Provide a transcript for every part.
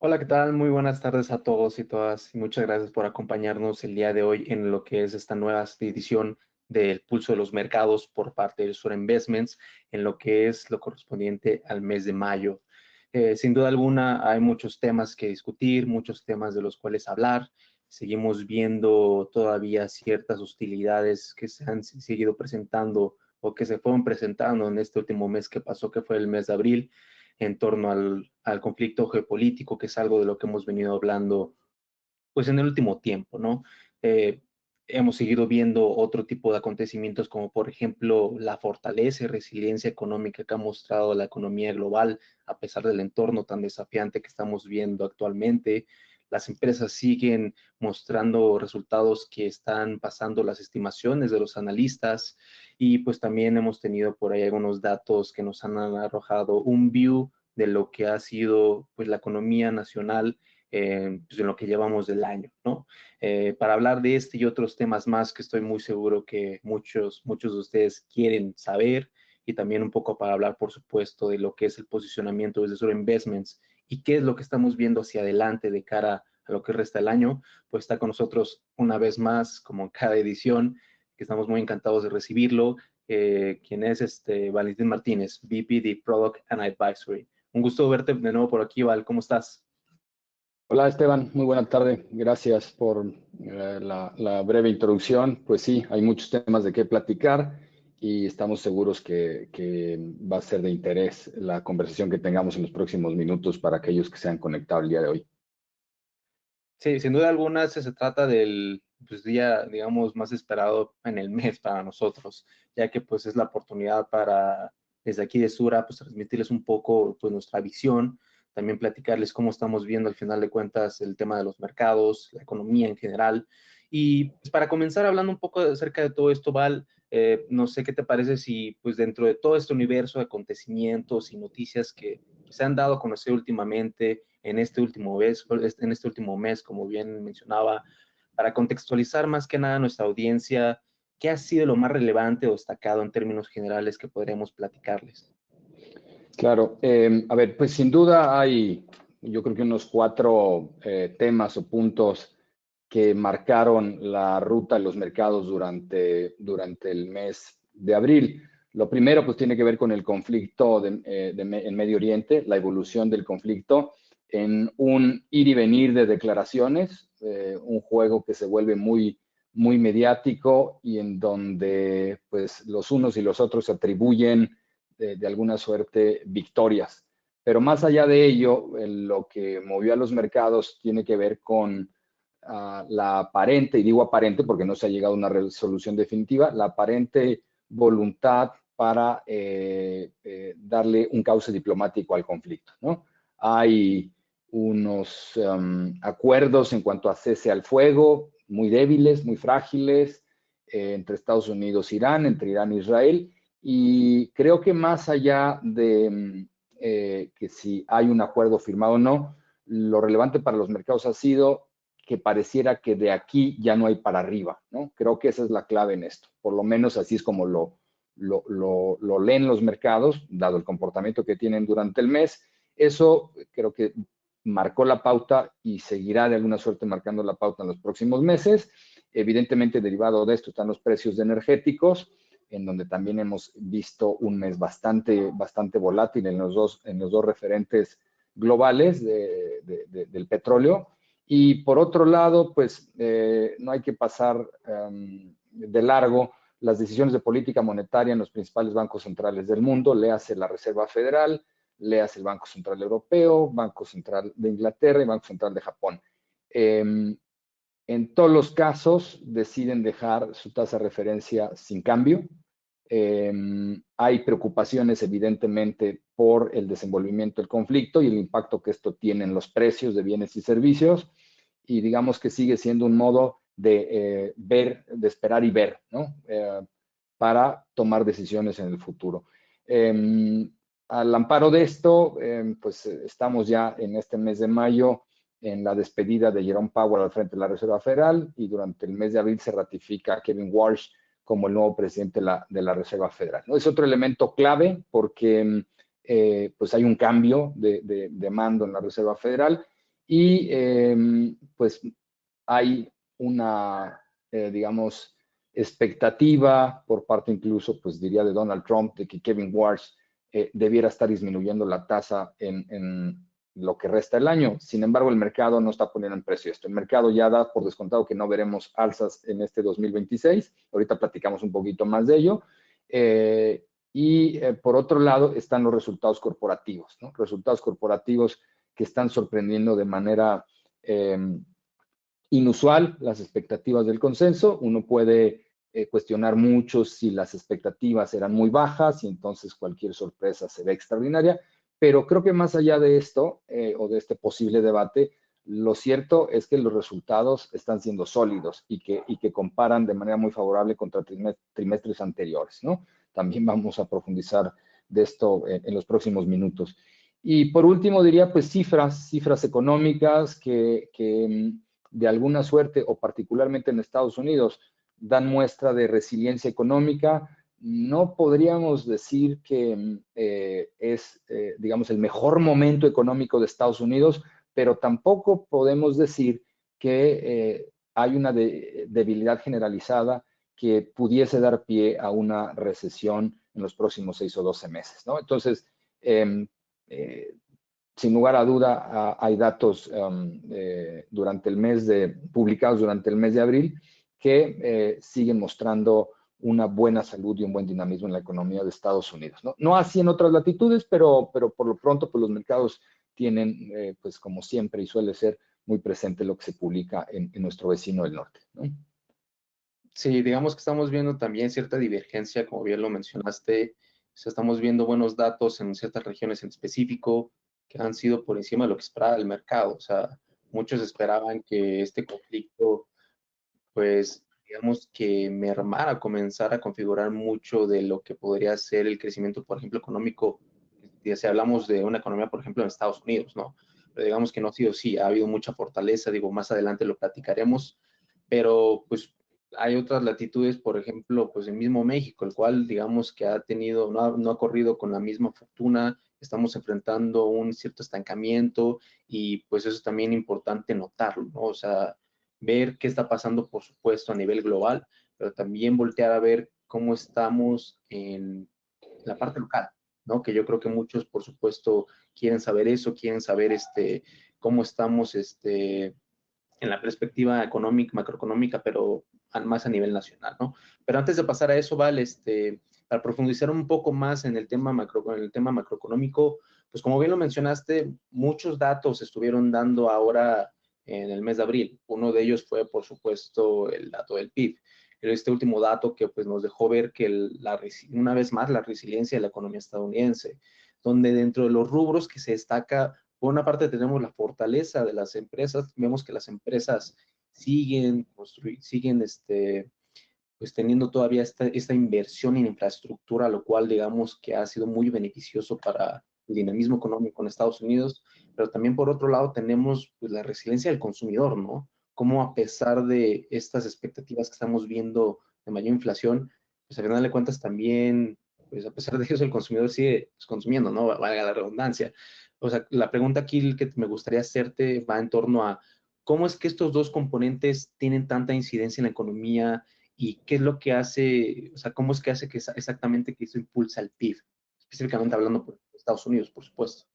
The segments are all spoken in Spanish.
Hola, ¿qué tal? Muy buenas tardes a todos y todas y muchas gracias por acompañarnos el día de hoy en lo que es esta nueva edición del Pulso de los Mercados por parte de Sura Investments en lo que es lo correspondiente al mes de mayo. Sin duda alguna hay muchos temas que discutir, muchos temas de los cuales hablar. Seguimos viendo todavía ciertas hostilidades que se han seguido presentando o que se fueron presentando en este último mes que pasó, que fue el mes de abril en torno al conflicto geopolítico, que es algo de lo que hemos venido hablando pues en el último tiempo, ¿no? Eh, Hemos seguido viendo otro tipo de acontecimientos como por ejemplo la fortaleza y resiliencia económica que ha mostrado la economía global a pesar del entorno tan desafiante que estamos viendo actualmente. Las empresas siguen mostrando resultados que están pasando las estimaciones de los analistas y pues también hemos tenido por ahí algunos datos que nos han arrojado un view de lo que ha sido pues la economía nacional pues en lo que llevamos del año, ¿no? Para hablar de este y otros temas más que estoy muy seguro que muchos de ustedes quieren saber y también un poco para hablar, por supuesto, de lo que es el posicionamiento desde Sura Investments y qué es lo que estamos viendo hacia adelante de cara a lo que resta el año, pues está con nosotros una vez más, como en cada edición, que estamos muy encantados de recibirlo, quien es Valentín Martínez, VP de Product and Advisory. Un gusto verte de nuevo por aquí, Val, ¿cómo estás? Hola Esteban, muy buena tarde. Gracias por la breve introducción. Pues sí, hay muchos temas de qué platicar y estamos seguros que va a ser de interés la conversación que tengamos en los próximos minutos para aquellos que se han conectado el día de hoy. Sí, sin duda alguna se trata del pues, día, digamos, más esperado en el mes para nosotros, ya que pues es la oportunidad para, desde aquí de Sura, pues transmitirles un poco pues nuestra visión, también platicarles cómo estamos viendo al final de cuentas el tema de los mercados, la economía en general. Y pues, para comenzar hablando un poco acerca de todo esto, Val, no sé qué te parece si pues dentro de todo este universo de acontecimientos y noticias que se han dado a conocer últimamente en este último mes, como bien mencionaba, para contextualizar más que nada a nuestra audiencia, ¿qué ha sido lo más relevante o destacado en términos generales que podríamos platicarles? Claro, a ver, pues sin duda hay, yo creo que unos cuatro temas o puntos que marcaron la ruta de los mercados durante el mes de abril. Lo primero, pues tiene que ver con el conflicto en Medio Oriente, la evolución del conflicto en un ir y venir de declaraciones, un juego que se vuelve muy mediático y en donde pues los unos y los otros atribuyen de alguna suerte victorias. Pero más allá de ello, lo que movió a los mercados tiene que ver con la aparente, y digo aparente porque no se ha llegado a una resolución definitiva, la aparente voluntad para darle un cauce diplomático al conflicto, ¿no? Hay unos acuerdos en cuanto a cese al fuego muy débiles, muy frágiles, entre Estados Unidos e Irán, entre Irán e Israel, y creo que más allá de que si hay un acuerdo firmado o no, lo relevante para los mercados ha sido que pareciera que de aquí ya no hay para arriba, ¿no? Creo que esa es la clave en esto. Por lo menos así es como lo leen los mercados, dado el comportamiento que tienen durante el mes. Eso creo que marcó la pauta y seguirá de alguna suerte marcando la pauta en los próximos meses. Evidentemente, derivado de esto están los precios de energéticos, en donde también hemos visto un mes bastante volátil en los dos referentes globales del petróleo. Y por otro lado, pues no hay que pasar de largo las decisiones de política monetaria en los principales bancos centrales del mundo, léase la Reserva Federal, léase el Banco Central Europeo, Banco Central de Inglaterra y Banco Central de Japón. En todos los casos deciden dejar su tasa de referencia sin cambio. Hay preocupaciones evidentemente por el desenvolvimiento del conflicto y el impacto que esto tiene en los precios de bienes y servicios, y digamos que sigue siendo un modo de de esperar y ver, ¿no? Para tomar decisiones en el futuro. Al amparo de esto, pues estamos ya en este mes de mayo en la despedida de Jerome Powell al frente de la Reserva Federal, y durante el mes de abril se ratifica a Kevin Walsh como el nuevo presidente de la Reserva Federal, ¿no? Es otro elemento clave porque pues hay un cambio de mando en la Reserva Federal Y pues hay una, digamos, expectativa por parte incluso, pues diría, de Donald Trump, de que Kevin Warsh debiera estar disminuyendo la tasa en lo que resta del año. Sin embargo, el mercado no está poniendo en precio esto. El mercado ya da por descontado que no veremos alzas en este 2026. Ahorita platicamos un poquito más de ello. Por otro lado están los resultados corporativos, ¿no? Resultados corporativos que están sorprendiendo de manera inusual las expectativas del consenso. Uno puede cuestionar mucho si las expectativas eran muy bajas y entonces cualquier sorpresa se ve extraordinaria, pero creo que más allá de esto o de este posible debate, lo cierto es que los resultados están siendo sólidos y que comparan de manera muy favorable contra trimestres anteriores, ¿no? También vamos a profundizar de esto en los próximos minutos. Y por último diría, pues cifras económicas que de alguna suerte, o particularmente en Estados Unidos, dan muestra de resiliencia económica. No podríamos decir que digamos, el mejor momento económico de Estados Unidos, pero tampoco podemos decir que hay una debilidad generalizada que pudiese dar pie a una recesión en los próximos 6 o 12 meses, ¿no? Entonces, sin lugar a duda, hay datos publicados durante el mes de abril que siguen mostrando una buena salud y un buen dinamismo en la economía de Estados Unidos. No así en otras latitudes, pero por lo pronto pues los mercados tienen, pues como siempre y suele ser, muy presente lo que se publica en nuestro vecino del norte, ¿no? Sí, digamos que estamos viendo también cierta divergencia, como bien lo mencionaste. O sea, estamos viendo buenos datos en ciertas regiones en específico que han sido por encima de lo que esperaba el mercado. O sea, muchos esperaban que este conflicto, pues, digamos que mermara, comenzara a configurar mucho de lo que podría ser el crecimiento, por ejemplo, económico, si hablamos de una economía, por ejemplo, en Estados Unidos, ¿no? Pero digamos que no ha sido así, ha habido mucha fortaleza, digo, más adelante lo platicaremos, pero pues hay otras latitudes, por ejemplo, pues el mismo México, el cual digamos que ha tenido, no ha corrido con la misma fortuna, estamos enfrentando un cierto estancamiento y pues eso es también importante notarlo, ¿no? O sea, ver qué está pasando, por supuesto, a nivel global, pero también voltear a ver cómo estamos en la parte local, ¿no? Que yo creo que muchos, por supuesto, quieren saber eso, quieren saber cómo estamos en la perspectiva económica, macroeconómica, pero más a nivel nacional, ¿no? Pero antes de pasar a eso, Val, para profundizar un poco más en el tema macroeconómico, pues como bien lo mencionaste, muchos datos estuvieron dando ahora en el mes de abril. Uno de ellos fue, por supuesto, el dato del PIB. Este último dato que pues, nos dejó ver que una vez más la resiliencia de la economía estadounidense, donde dentro de los rubros que se destaca, por una parte tenemos la fortaleza de las empresas, vemos que las empresas siguen pues teniendo todavía esta inversión en infraestructura, lo cual digamos que ha sido muy beneficioso para el dinamismo económico en Estados Unidos, pero también por otro lado tenemos pues, la resiliencia del consumidor, ¿no? Cómo a pesar de estas expectativas que estamos viendo de mayor inflación, pues al final de cuentas también, pues a pesar de eso el consumidor sigue pues, consumiendo, ¿no? Valga la redundancia. O sea, la pregunta aquí que me gustaría hacerte va en torno a cómo es que estos dos componentes tienen tanta incidencia en la economía y qué es lo que hace, o sea, cómo es que hace que exactamente que eso impulsa el PIB, específicamente hablando por Estados Unidos, por supuesto.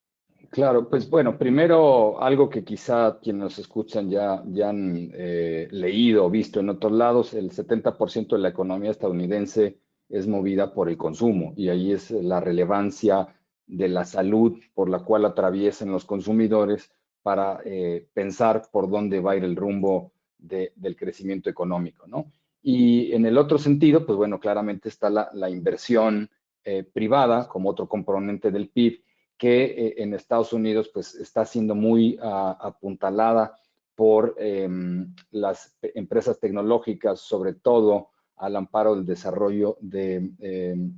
Claro, pues bueno, primero algo que quizá quienes nos escuchan ya han leído o visto en otros lados, el 70% de la economía estadounidense es movida por el consumo y ahí es la relevancia de la salud por la cual atraviesan los consumidores para pensar por dónde va a ir el rumbo del crecimiento económico, ¿no? Y en el otro sentido, pues bueno, claramente está la inversión privada como otro componente del PIB que en Estados Unidos pues está siendo muy apuntalada por las empresas tecnológicas, sobre todo al amparo del desarrollo de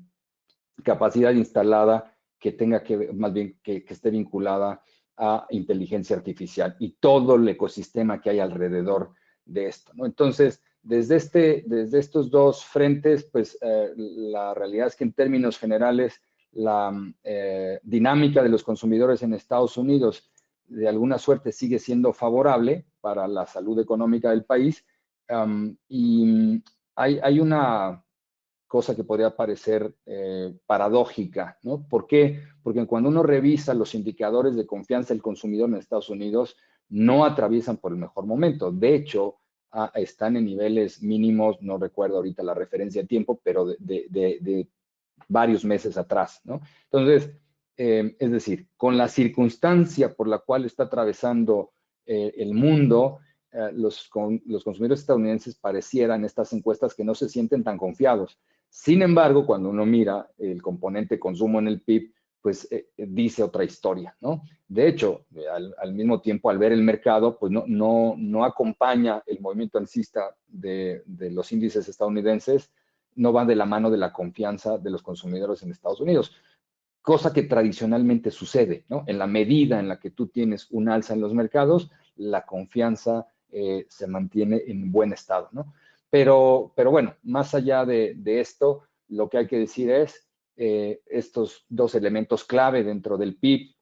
capacidad instalada que tenga que, más bien, que esté vinculada a inteligencia artificial y todo el ecosistema que hay alrededor de esto, ¿no? Entonces, desde estos dos frentes, pues la realidad es que en términos generales, la dinámica de los consumidores en Estados Unidos de alguna suerte sigue siendo favorable para la salud económica del país. Y hay una cosa que podría parecer paradójica, ¿no? ¿Por qué? Porque cuando uno revisa los indicadores de confianza del consumidor en Estados Unidos, no atraviesan por el mejor momento. De hecho, están en niveles mínimos, no recuerdo ahorita la referencia de tiempo, pero de varios meses atrás, ¿no? Entonces, es decir, con la circunstancia por la cual está atravesando el mundo, los consumidores estadounidenses parecieran estas encuestas que no se sienten tan confiados. Sin embargo, cuando uno mira el componente consumo en el PIB, pues dice otra historia, ¿no? De hecho, al mismo tiempo, al ver el mercado, pues no acompaña el movimiento alcista de los índices estadounidenses, no va de la mano de la confianza de los consumidores en Estados Unidos, cosa que tradicionalmente sucede, ¿no? En la medida en la que tú tienes un alza en los mercados, la confianza se mantiene en buen estado, ¿no? Pero bueno, más allá de esto, lo que hay que decir es estos dos elementos clave dentro del PIB,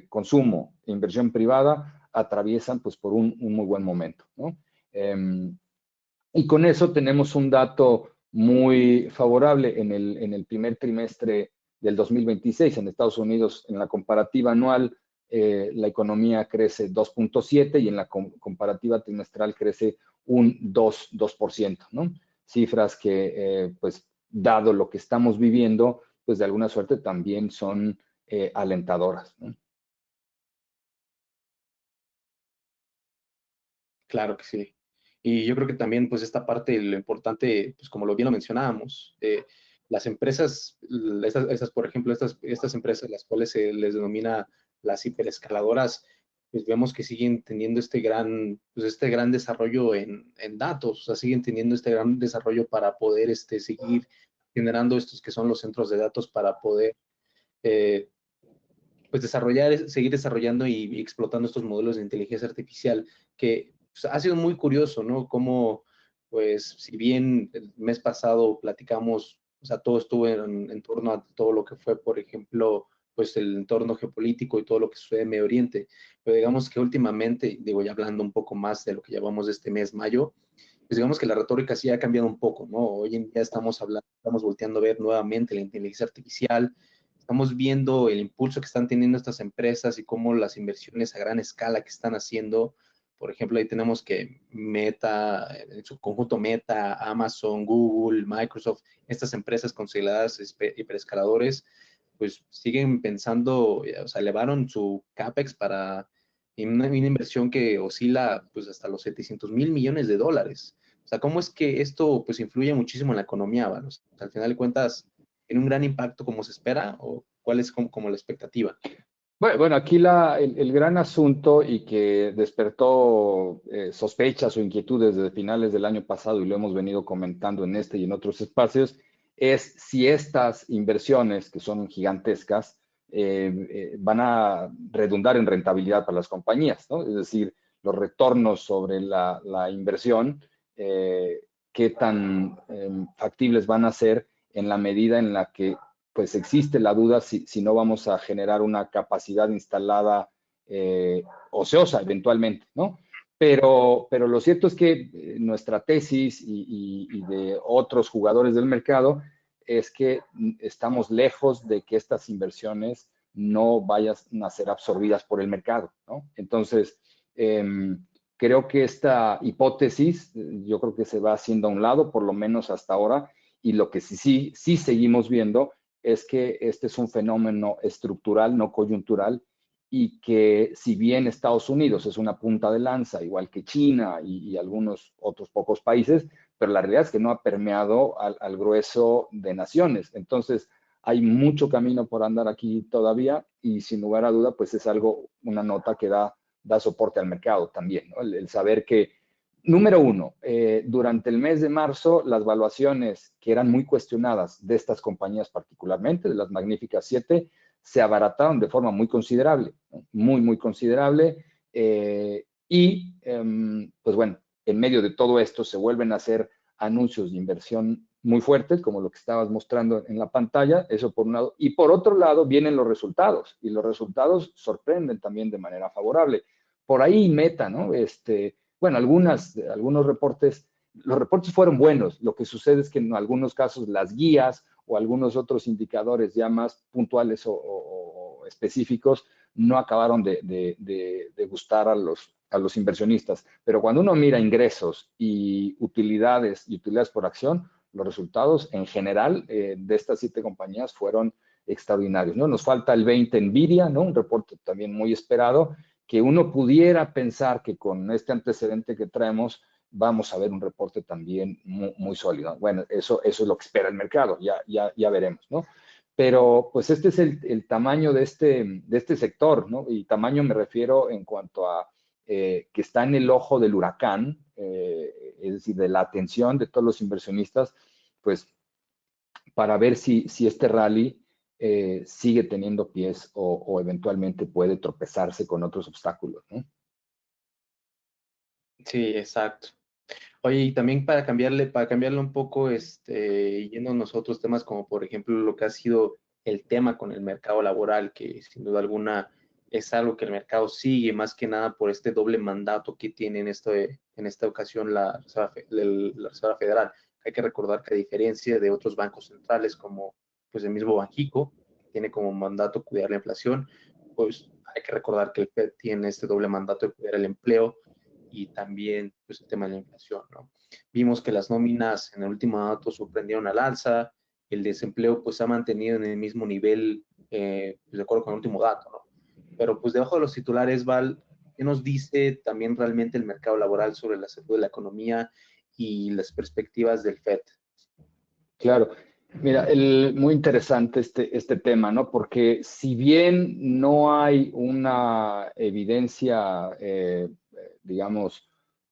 consumo e inversión privada, atraviesan pues por un muy buen momento, ¿no? Y con eso tenemos un dato muy favorable en el primer trimestre del 2026 en Estados Unidos. En la comparativa anual, la economía crece 2.7 y en la comparativa trimestral crece un 2%, ¿no? Cifras que, pues, dado lo que estamos viviendo, pues de alguna suerte también son alentadoras, ¿no? Claro que sí. Y yo creo que también, pues, esta parte, lo importante, pues, como lo bien lo mencionábamos, las empresas, por ejemplo, estas empresas, las cuales se les denomina las hiperescaladoras, pues vemos que siguen teniendo este gran desarrollo en datos, o sea, siguen teniendo este gran desarrollo para poder seguir generando estos que son los centros de datos para poder eh, pues seguir desarrollando y explotando estos modelos de inteligencia artificial, que pues, ha sido muy curioso, ¿no? Como, pues, si bien el mes pasado platicamos, o sea, todo estuvo en torno a todo lo que fue, por ejemplo, pues el entorno geopolítico y todo lo que sucede en Medio Oriente, pero digamos que últimamente, digo, ya hablando un poco más de lo que llevamos de este mes, mayo, pues digamos que la retórica sí ha cambiado un poco, ¿no? Hoy en día estamos hablando, estamos volteando a ver nuevamente la inteligencia artificial, estamos viendo el impulso que están teniendo estas empresas y cómo las inversiones a gran escala que están haciendo. Por ejemplo, ahí tenemos que Meta, en su conjunto Meta, Amazon, Google, Microsoft, estas empresas consideradas hiperescaladores, pues siguen pensando, o sea, elevaron su CAPEX para una inversión que oscila pues hasta los 700.000 millones de dólares. O sea, ¿cómo es que esto pues influye muchísimo en la economía, ¿vale? O sea, al final de cuentas, ¿tiene un gran impacto como se espera o cuál es como la expectativa? Bueno, aquí el gran asunto y que despertó sospechas o inquietudes desde finales del año pasado y lo hemos venido comentando en este y en otros espacios, es si estas inversiones, que son gigantescas, van a redundar en rentabilidad para las compañías, ¿no? Es decir, los retornos sobre la inversión, qué tan factibles van a ser en la medida en la que pues existe la duda si no vamos a generar una capacidad instalada ociosa eventualmente, ¿no? Pero lo cierto es que nuestra tesis y de otros jugadores del mercado es que estamos lejos de que estas inversiones no vayan a ser absorbidas por el mercado, ¿no? Entonces, creo que esta hipótesis, yo creo que se va haciendo a un lado, por lo menos hasta ahora, y lo que sí seguimos viendo es que este es un fenómeno estructural, no coyuntural, y que si bien Estados Unidos es una punta de lanza, igual que China y algunos otros pocos países, pero la realidad es que no ha permeado al grueso de naciones. Entonces, hay mucho camino por andar aquí todavía y sin lugar a duda, pues es algo, una nota que da soporte al mercado también, ¿no? El saber que número uno, durante el mes de marzo, las valuaciones que eran muy cuestionadas de estas compañías particularmente, de las Magníficas 7, se abarataron de forma muy considerable, ¿no? Muy considerable. Pues bueno, en medio de todo esto se vuelven a hacer anuncios de inversión muy fuertes, como lo que estabas mostrando en la pantalla, eso por un lado. Y por otro lado vienen los resultados, y los resultados sorprenden también de manera favorable. Por ahí Meta, ¿no? Bueno, algunos reportes, los reportes fueron buenos. Lo que sucede es que en algunos casos las guías o algunos otros indicadores ya más puntuales o específicos no acabaron de gustar a los inversionistas. Pero cuando uno mira ingresos y utilidades por acción, los resultados en general de estas 7 compañías fueron extraordinarios, ¿no? Nos falta el 20 Nvidia, ¿no? Un reporte también muy esperado, que uno pudiera pensar que con este antecedente que traemos vamos a ver un reporte también muy sólido. Bueno, eso es lo que espera el mercado, ya veremos, ¿no? Pero pues este es el tamaño de este sector, ¿no? Y tamaño me refiero en cuanto a que está en el ojo del huracán, es decir, de la atención de todos los inversionistas, pues para ver si este rally sigue teniendo pies o eventualmente puede tropezarse con otros obstáculos, ¿no? Sí, exacto. Oye, y también para cambiarle un poco, yéndonos a otros temas, como por ejemplo lo que ha sido el tema con el mercado laboral, que sin duda alguna es algo que el mercado sigue, más que nada por este doble mandato que tiene en esta ocasión la Reserva Federal. Hay que recordar que a diferencia de otros bancos centrales, como pues el mismo Banxico, que tiene como mandato cuidar la inflación, pues hay que recordar que el Fed tiene este doble mandato de cuidar el empleo y también pues, el tema de la inflación, ¿no? Vimos que las nóminas en el último dato sorprendieron al alza, el desempleo pues ha mantenido en el mismo nivel, pues, de acuerdo con el último dato, ¿no? Pero pues debajo de los titulares, Val, ¿qué nos dice también realmente el mercado laboral sobre la salud de la economía y las perspectivas del FED? Claro. Mira, muy interesante este tema, ¿no? Porque si bien no hay una evidencia, digamos,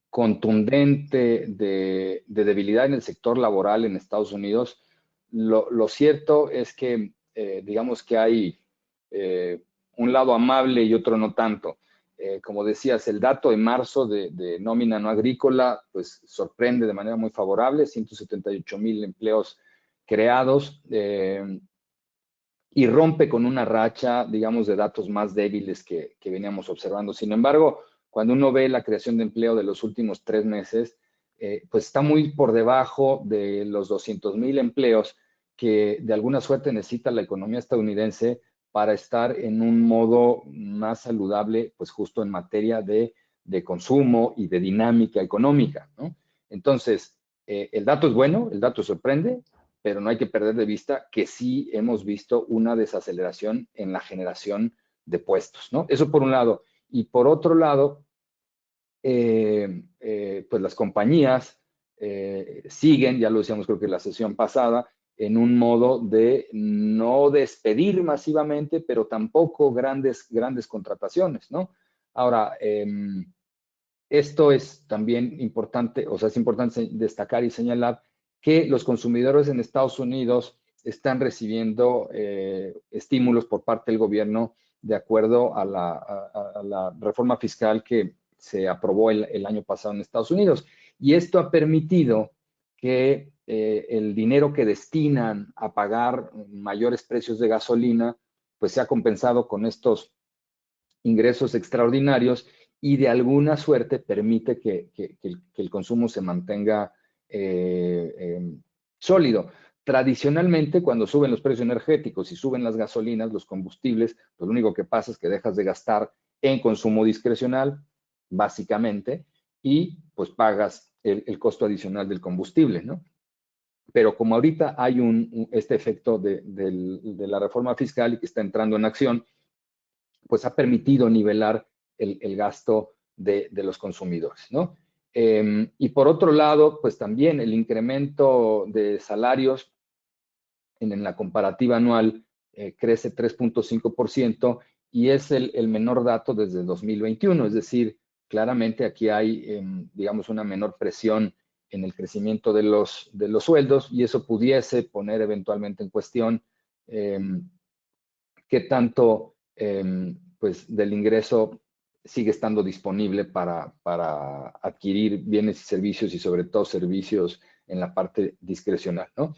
contundente de debilidad en el sector laboral en Estados Unidos, lo cierto es que, digamos que hay un lado amable y otro no tanto. Como decías, el dato de marzo de nómina no agrícola, pues sorprende de manera muy favorable, 178,000 empleos creados, y rompe con una racha, digamos, de datos más débiles que veníamos observando. Sin embargo, cuando uno ve la creación de empleo de los últimos 3 meses, pues está muy por debajo de los 200,000 empleos que de alguna suerte necesita la economía estadounidense para estar en un modo más saludable, pues justo en materia de consumo y de dinámica económica, ¿no? Entonces, el dato es bueno, el dato sorprende, pero no hay que perder de vista que sí hemos visto una desaceleración en la generación de puestos, ¿no? Eso por un lado. Y por otro lado, pues las compañías siguen, ya lo decíamos creo que en la sesión pasada, en un modo de no despedir masivamente, pero tampoco grandes contrataciones, ¿no? Ahora, esto es también importante, o sea, es importante destacar y señalar que los consumidores en Estados Unidos están recibiendo estímulos por parte del gobierno de acuerdo a la reforma fiscal que se aprobó el año pasado en Estados Unidos. Y esto ha permitido que el dinero que destinan a pagar mayores precios de gasolina, pues sea compensado con estos ingresos extraordinarios y de alguna suerte permite que el consumo se mantenga sólido. Tradicionalmente, cuando suben los precios energéticos y suben las gasolinas, los combustibles, pues lo único que pasa es que dejas de gastar en consumo discrecional, básicamente, y pues pagas el costo adicional del combustible, ¿no? Pero como ahorita hay este efecto de la reforma fiscal y que está entrando en acción, pues ha permitido nivelar el gasto de los consumidores, ¿no? Y por otro lado, pues también el incremento de salarios en la comparativa anual crece 3.5% y es el menor dato desde 2021, es decir, claramente aquí hay, digamos, una menor presión en el crecimiento de los sueldos y eso pudiese poner eventualmente en cuestión qué tanto pues del ingreso sigue estando disponible para adquirir bienes y servicios y sobre todo servicios en la parte discrecional, ¿no?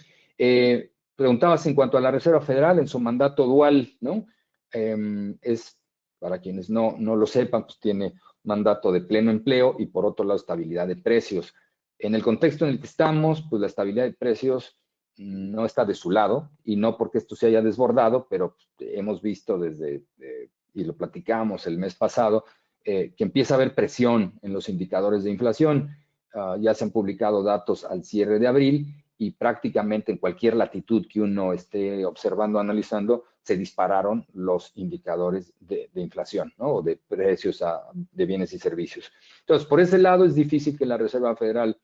Preguntabas en cuanto a la Reserva Federal, en su mandato dual, ¿no? Para quienes no lo sepan, pues tiene mandato de pleno empleo y por otro lado estabilidad de precios. En el contexto en el que estamos, pues la estabilidad de precios no está de su lado y no porque esto se haya desbordado, pero hemos visto desde, y lo platicamos el mes pasado, que empieza a haber presión en los indicadores de inflación. Ya se han publicado datos al cierre de abril y prácticamente en cualquier latitud que uno esté observando, analizando, se dispararon los indicadores de inflación, ¿no? O de precios de bienes y servicios. Entonces, por ese lado es difícil que la Reserva Federal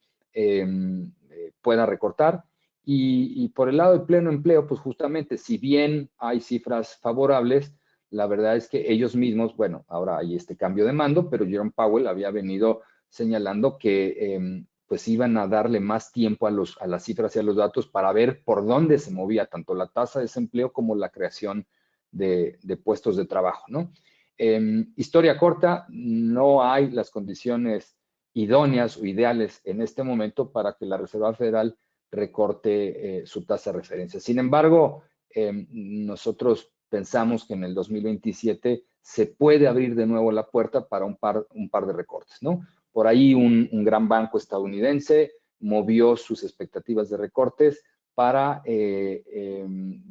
pueda recortar. Y por el lado del pleno empleo, pues justamente, si bien hay cifras favorables, la verdad es que ellos mismos, bueno, ahora hay este cambio de mando, pero Jerome Powell había venido señalando que pues iban a darle más tiempo a las cifras y a los datos para ver por dónde se movía tanto la tasa de desempleo como la creación de puestos de trabajo, ¿no? Historia corta, no hay las condiciones idóneas o ideales en este momento para que la Reserva Federal recorte su tasa de referencia. Sin embargo, nosotros pensamos que en el 2027 se puede abrir de nuevo la puerta para un par de recortes, ¿no? Por ahí un gran banco estadounidense movió sus expectativas de recortes para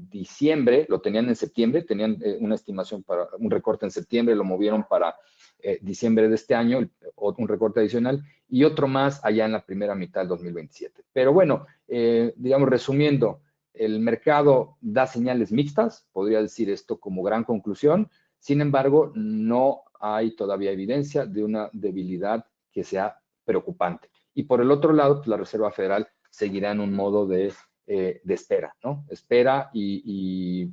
diciembre, lo tenían en septiembre, tenían una estimación para un recorte en septiembre, lo movieron para diciembre de este año, un recorte adicional, y otro más allá en la primera mitad del 2027. Pero bueno, digamos, resumiendo, el mercado da señales mixtas, podría decir esto como gran conclusión. Sin embargo, no hay todavía evidencia de una debilidad que sea preocupante. Y por el otro lado, pues, la Reserva Federal seguirá en un modo de espera, ¿no? Espera y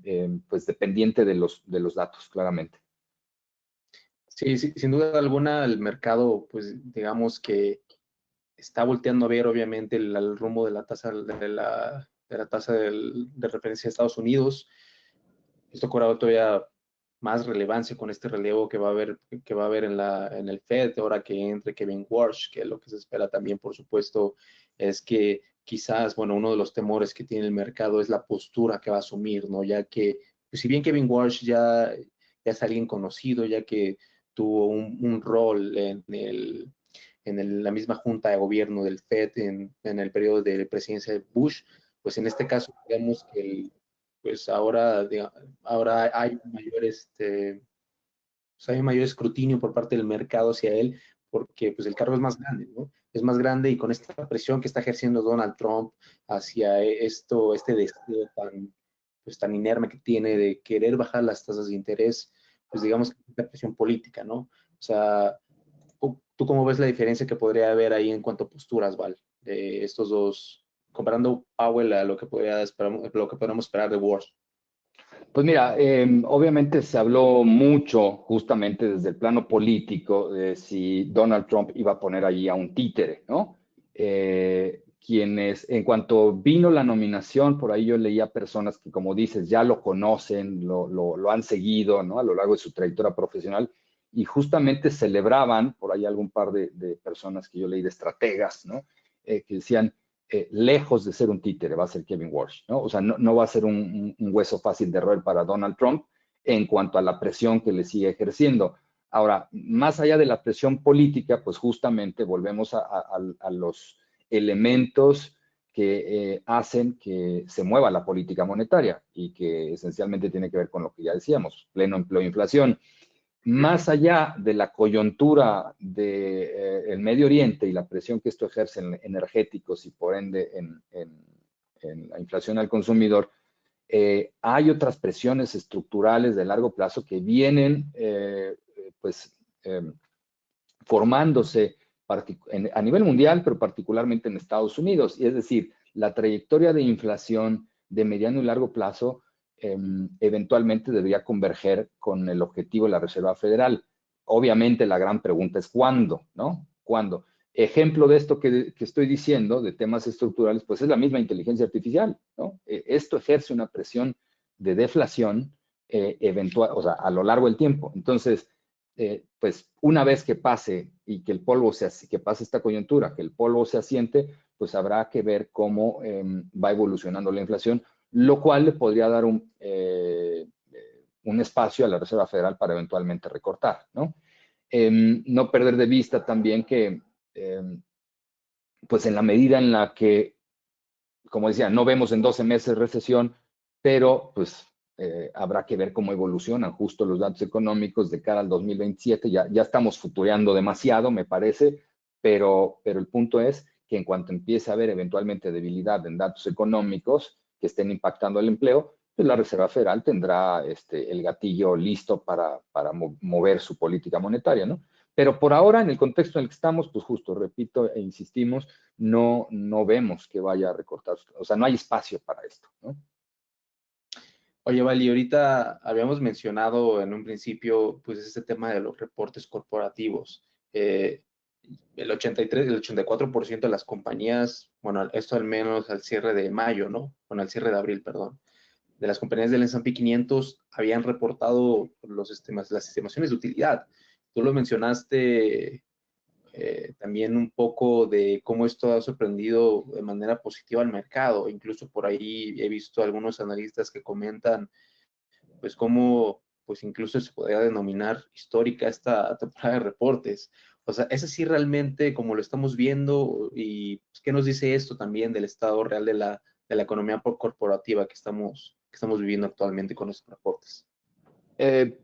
pues dependiente de los datos, claramente. Sí, sí, sin duda alguna el mercado, pues digamos que está volteando a ver obviamente el rumbo de la tasa de referencia de Estados Unidos. Esto ha cobrado todavía más relevancia con este relevo que va a haber en el Fed ahora que entre Kevin Warsh, que lo que se espera también, por supuesto, es que quizás, bueno, uno de los temores que tiene el mercado es la postura que va a asumir, ¿no? Ya que, pues, si bien Kevin Warsh ya es alguien conocido, ya que tuvo un rol la misma junta de gobierno del Fed en el periodo de presidencia de Bush, pues en este caso, digamos que pues ahora hay mayor escrutinio por parte del mercado hacia él, porque pues el cargo es más grande, ¿no? Es más grande y con esta presión que está ejerciendo Donald Trump hacia este deseo tan inerme que tiene de querer bajar las tasas de interés, pues digamos que es una presión política, ¿no? O sea, ¿tú cómo ves la diferencia que podría haber ahí en cuanto a posturas, Val, de estos dos, comparando Powell a lo que podríamos esperar de Wars? Pues mira, obviamente se habló mucho justamente desde el plano político de si Donald Trump iba a poner allí a un títere, ¿no? Quienes, en cuanto vino la nominación, por ahí yo leía personas que, como dices, ya lo conocen, lo han seguido, ¿no? A lo largo de su trayectoria profesional y justamente celebraban, por ahí algún par de personas que yo leí de estrategas, ¿no? Que decían, lejos de ser un títere, va a ser Kevin Walsh, ¿no? O sea, no va a ser un hueso fácil de roer para Donald Trump en cuanto a la presión que le sigue ejerciendo. Ahora, más allá de la presión política, pues justamente volvemos a los elementos que hacen que se mueva la política monetaria y que esencialmente tiene que ver con lo que ya decíamos, pleno empleo e inflación. Más allá de la coyuntura del Medio Oriente y la presión que esto ejerce en energéticos y por ende en la inflación al consumidor, hay otras presiones estructurales de largo plazo que vienen pues formándose a nivel mundial, pero particularmente en Estados Unidos. Y es decir, la trayectoria de inflación de mediano y largo plazo eventualmente debería converger con el objetivo de la Reserva Federal. Obviamente la gran pregunta es ¿cuándo? ¿No? ¿Cuándo? Ejemplo de esto que estoy diciendo, de temas estructurales, pues es la misma inteligencia artificial, ¿no? Esto ejerce una presión de deflación eventual, o sea, a lo largo del tiempo. Entonces, pues una vez que pase y que el polvo que pase esta coyuntura, que el polvo se asiente, pues habrá que ver cómo va evolucionando la inflación, lo cual le podría dar un espacio a la Reserva Federal para eventualmente recortar, ¿no? No perder de vista también que, pues en la medida en la que, como decía, no vemos en 12 meses recesión, pero pues habrá que ver cómo evolucionan justo los datos económicos de cara al 2027. Ya estamos futureando demasiado, me parece, pero el punto es que en cuanto empiece a haber eventualmente debilidad en datos económicos que estén impactando el empleo, pues la Reserva Federal tendrá el gatillo listo para mover su política monetaria, ¿no? Pero por ahora, en el contexto en el que estamos, pues justo, repito e insistimos, no vemos que vaya a recortar, o sea, no hay espacio para esto, ¿no? Oye, Vali, ahorita habíamos mencionado en un principio, pues, este tema de los reportes corporativos. El 83, el 84% de las compañías, bueno, esto al menos al cierre de mayo, ¿no? Bueno, al cierre de abril, perdón, de las compañías del S&P 500 habían reportado las estimaciones de utilidad. Tú lo mencionaste también un poco de cómo esto ha sorprendido de manera positiva al mercado. Incluso por ahí he visto algunos analistas que comentan, pues, cómo, pues, incluso se podría denominar histórica esta temporada de reportes. O sea, ¿es así realmente como lo estamos viendo? ¿Y pues, qué nos dice esto también del estado real de la economía corporativa que estamos viviendo actualmente con estos reportes?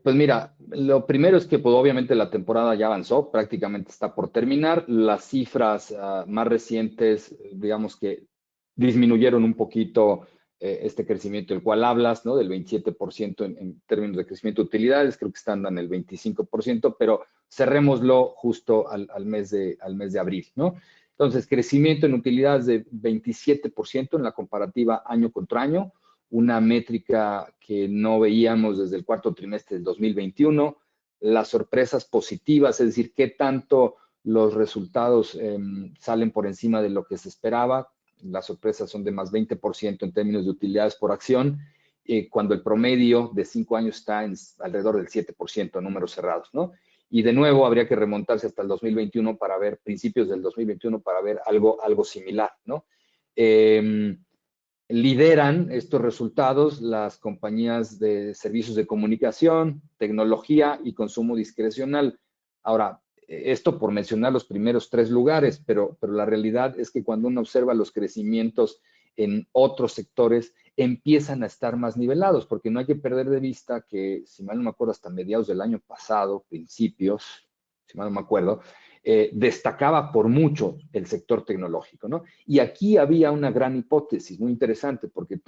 Pues mira, lo primero es que pues, obviamente la temporada ya avanzó, prácticamente está por terminar. Las cifras más recientes, digamos que disminuyeron un poquito este crecimiento del cual hablas, ¿no? Del 27% en términos de crecimiento de utilidades, creo que están en el 25%, pero cerrémoslo justo al mes de abril, ¿no? Entonces, crecimiento en utilidades de 27% en la comparativa año contra año, una métrica que no veíamos desde el cuarto trimestre del 2021, las sorpresas positivas, es decir, qué tanto los resultados salen por encima de lo que se esperaba. Las sorpresas son de más 20% en términos de utilidades por acción, cuando el promedio de 5 años está en alrededor del 7% en números cerrados, ¿no? Y de nuevo habría que remontarse hasta el 2021 para ver, principios del 2021 para ver algo similar, ¿no? Lideran estos resultados las compañías de servicios de comunicación, tecnología y consumo discrecional. Ahora, esto por mencionar los primeros tres lugares, pero la realidad es que cuando uno observa los crecimientos en otros sectores, empiezan a estar más nivelados, porque no hay que perder de vista que, si mal no me acuerdo, hasta mediados del año pasado, principios, si mal no me acuerdo, destacaba por mucho el sector tecnológico, ¿no? Y aquí había una gran hipótesis muy interesante, porque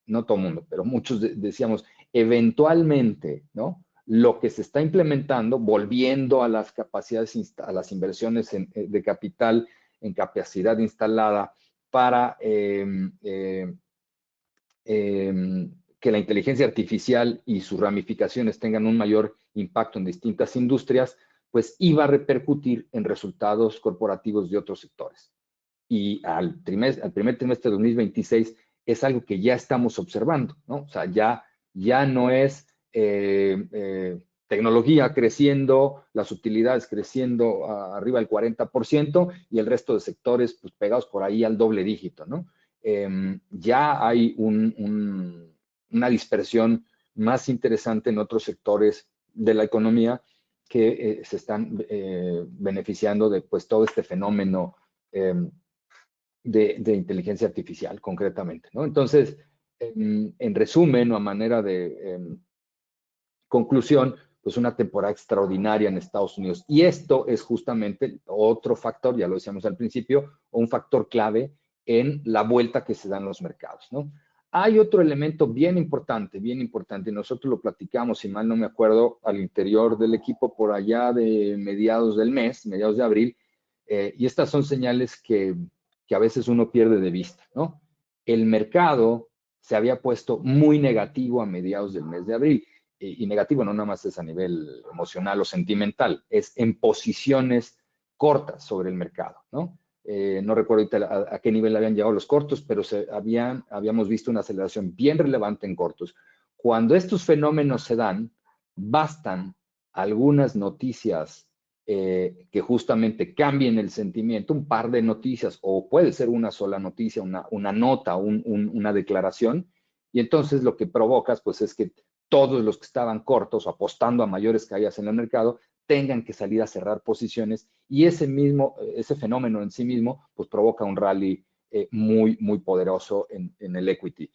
no todo el mundo, pero muchos decíamos, eventualmente, ¿no? Lo que se está implementando, volviendo a las capacidades, a las inversiones de capital en capacidad instalada para que la inteligencia artificial y sus ramificaciones tengan un mayor impacto en distintas industrias, pues iba a repercutir en resultados corporativos de otros sectores. Y al primer trimestre de 2026 es algo que ya estamos observando, ¿no? O sea, ya no es tecnología creciendo, las utilidades creciendo arriba del 40% y el resto de sectores pues, pegados por ahí al doble dígito, ¿no? Ya hay una dispersión más interesante en otros sectores de la economía que se están beneficiando de pues, todo este fenómeno de inteligencia artificial, concretamente, ¿no? Entonces, en resumen o a manera de conclusión, pues una temporada extraordinaria en Estados Unidos. Y esto es justamente otro factor, ya lo decíamos al principio, un factor clave en la vuelta que se dan los mercados, ¿no? Hay otro elemento bien importante, y nosotros lo platicamos, si mal no me acuerdo, al interior del equipo por allá de mediados del mes, mediados de abril, y estas son señales que a veces uno pierde de vista, ¿no? El mercado se había puesto muy negativo a mediados del mes de abril, y negativo no nada más es a nivel emocional o sentimental, es en posiciones cortas sobre el mercado, ¿no? No recuerdo ahorita a qué nivel habían llegado los cortos, pero habíamos visto una aceleración bien relevante en cortos. Cuando estos fenómenos se dan, bastan algunas noticias que justamente cambien el sentimiento, un par de noticias, o puede ser una sola noticia, una nota, una declaración, y entonces lo que provocas pues es que todos los que estaban cortos o apostando a mayores caídas en el mercado tengan que salir a cerrar posiciones, y ese fenómeno en sí mismo pues provoca un rally muy poderoso en el equity.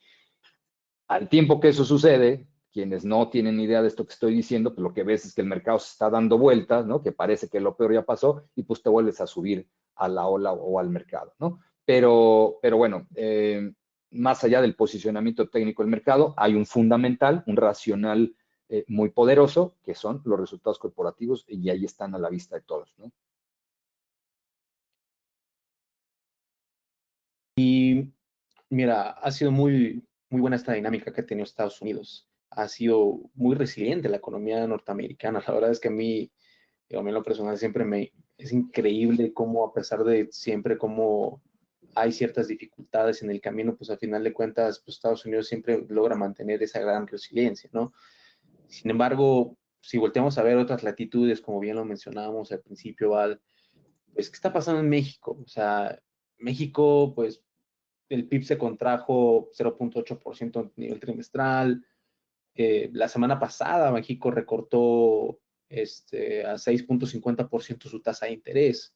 Al tiempo que eso sucede, quienes no tienen idea de esto que estoy diciendo, pues lo que ves es que el mercado se está dando vueltas, ¿no? Que parece que lo peor ya pasó y pues te vuelves a subir a la ola o al mercado, ¿no? Pero bueno, más allá del posicionamiento técnico del mercado, hay un fundamental, un racional muy poderoso, que son los resultados corporativos, y ahí están a la vista de todos, ¿no? Mira, ha sido muy buena esta dinámica que ha tenido Estados Unidos. Ha sido muy resiliente la economía norteamericana. La verdad es que a mí, digo, a mí en lo personal siempre es increíble cómo a pesar de siempre cómo hay ciertas dificultades en el camino, pues al final de cuentas, pues Estados Unidos siempre logra mantener esa gran resiliencia, ¿no? Sin embargo, si volteamos a ver otras latitudes, como bien lo mencionábamos al principio, Val, pues, ¿qué está pasando en México? O sea, México, pues, el PIB se contrajo 0.8% a nivel trimestral. La semana pasada México recortó a 6.50% su tasa de interés.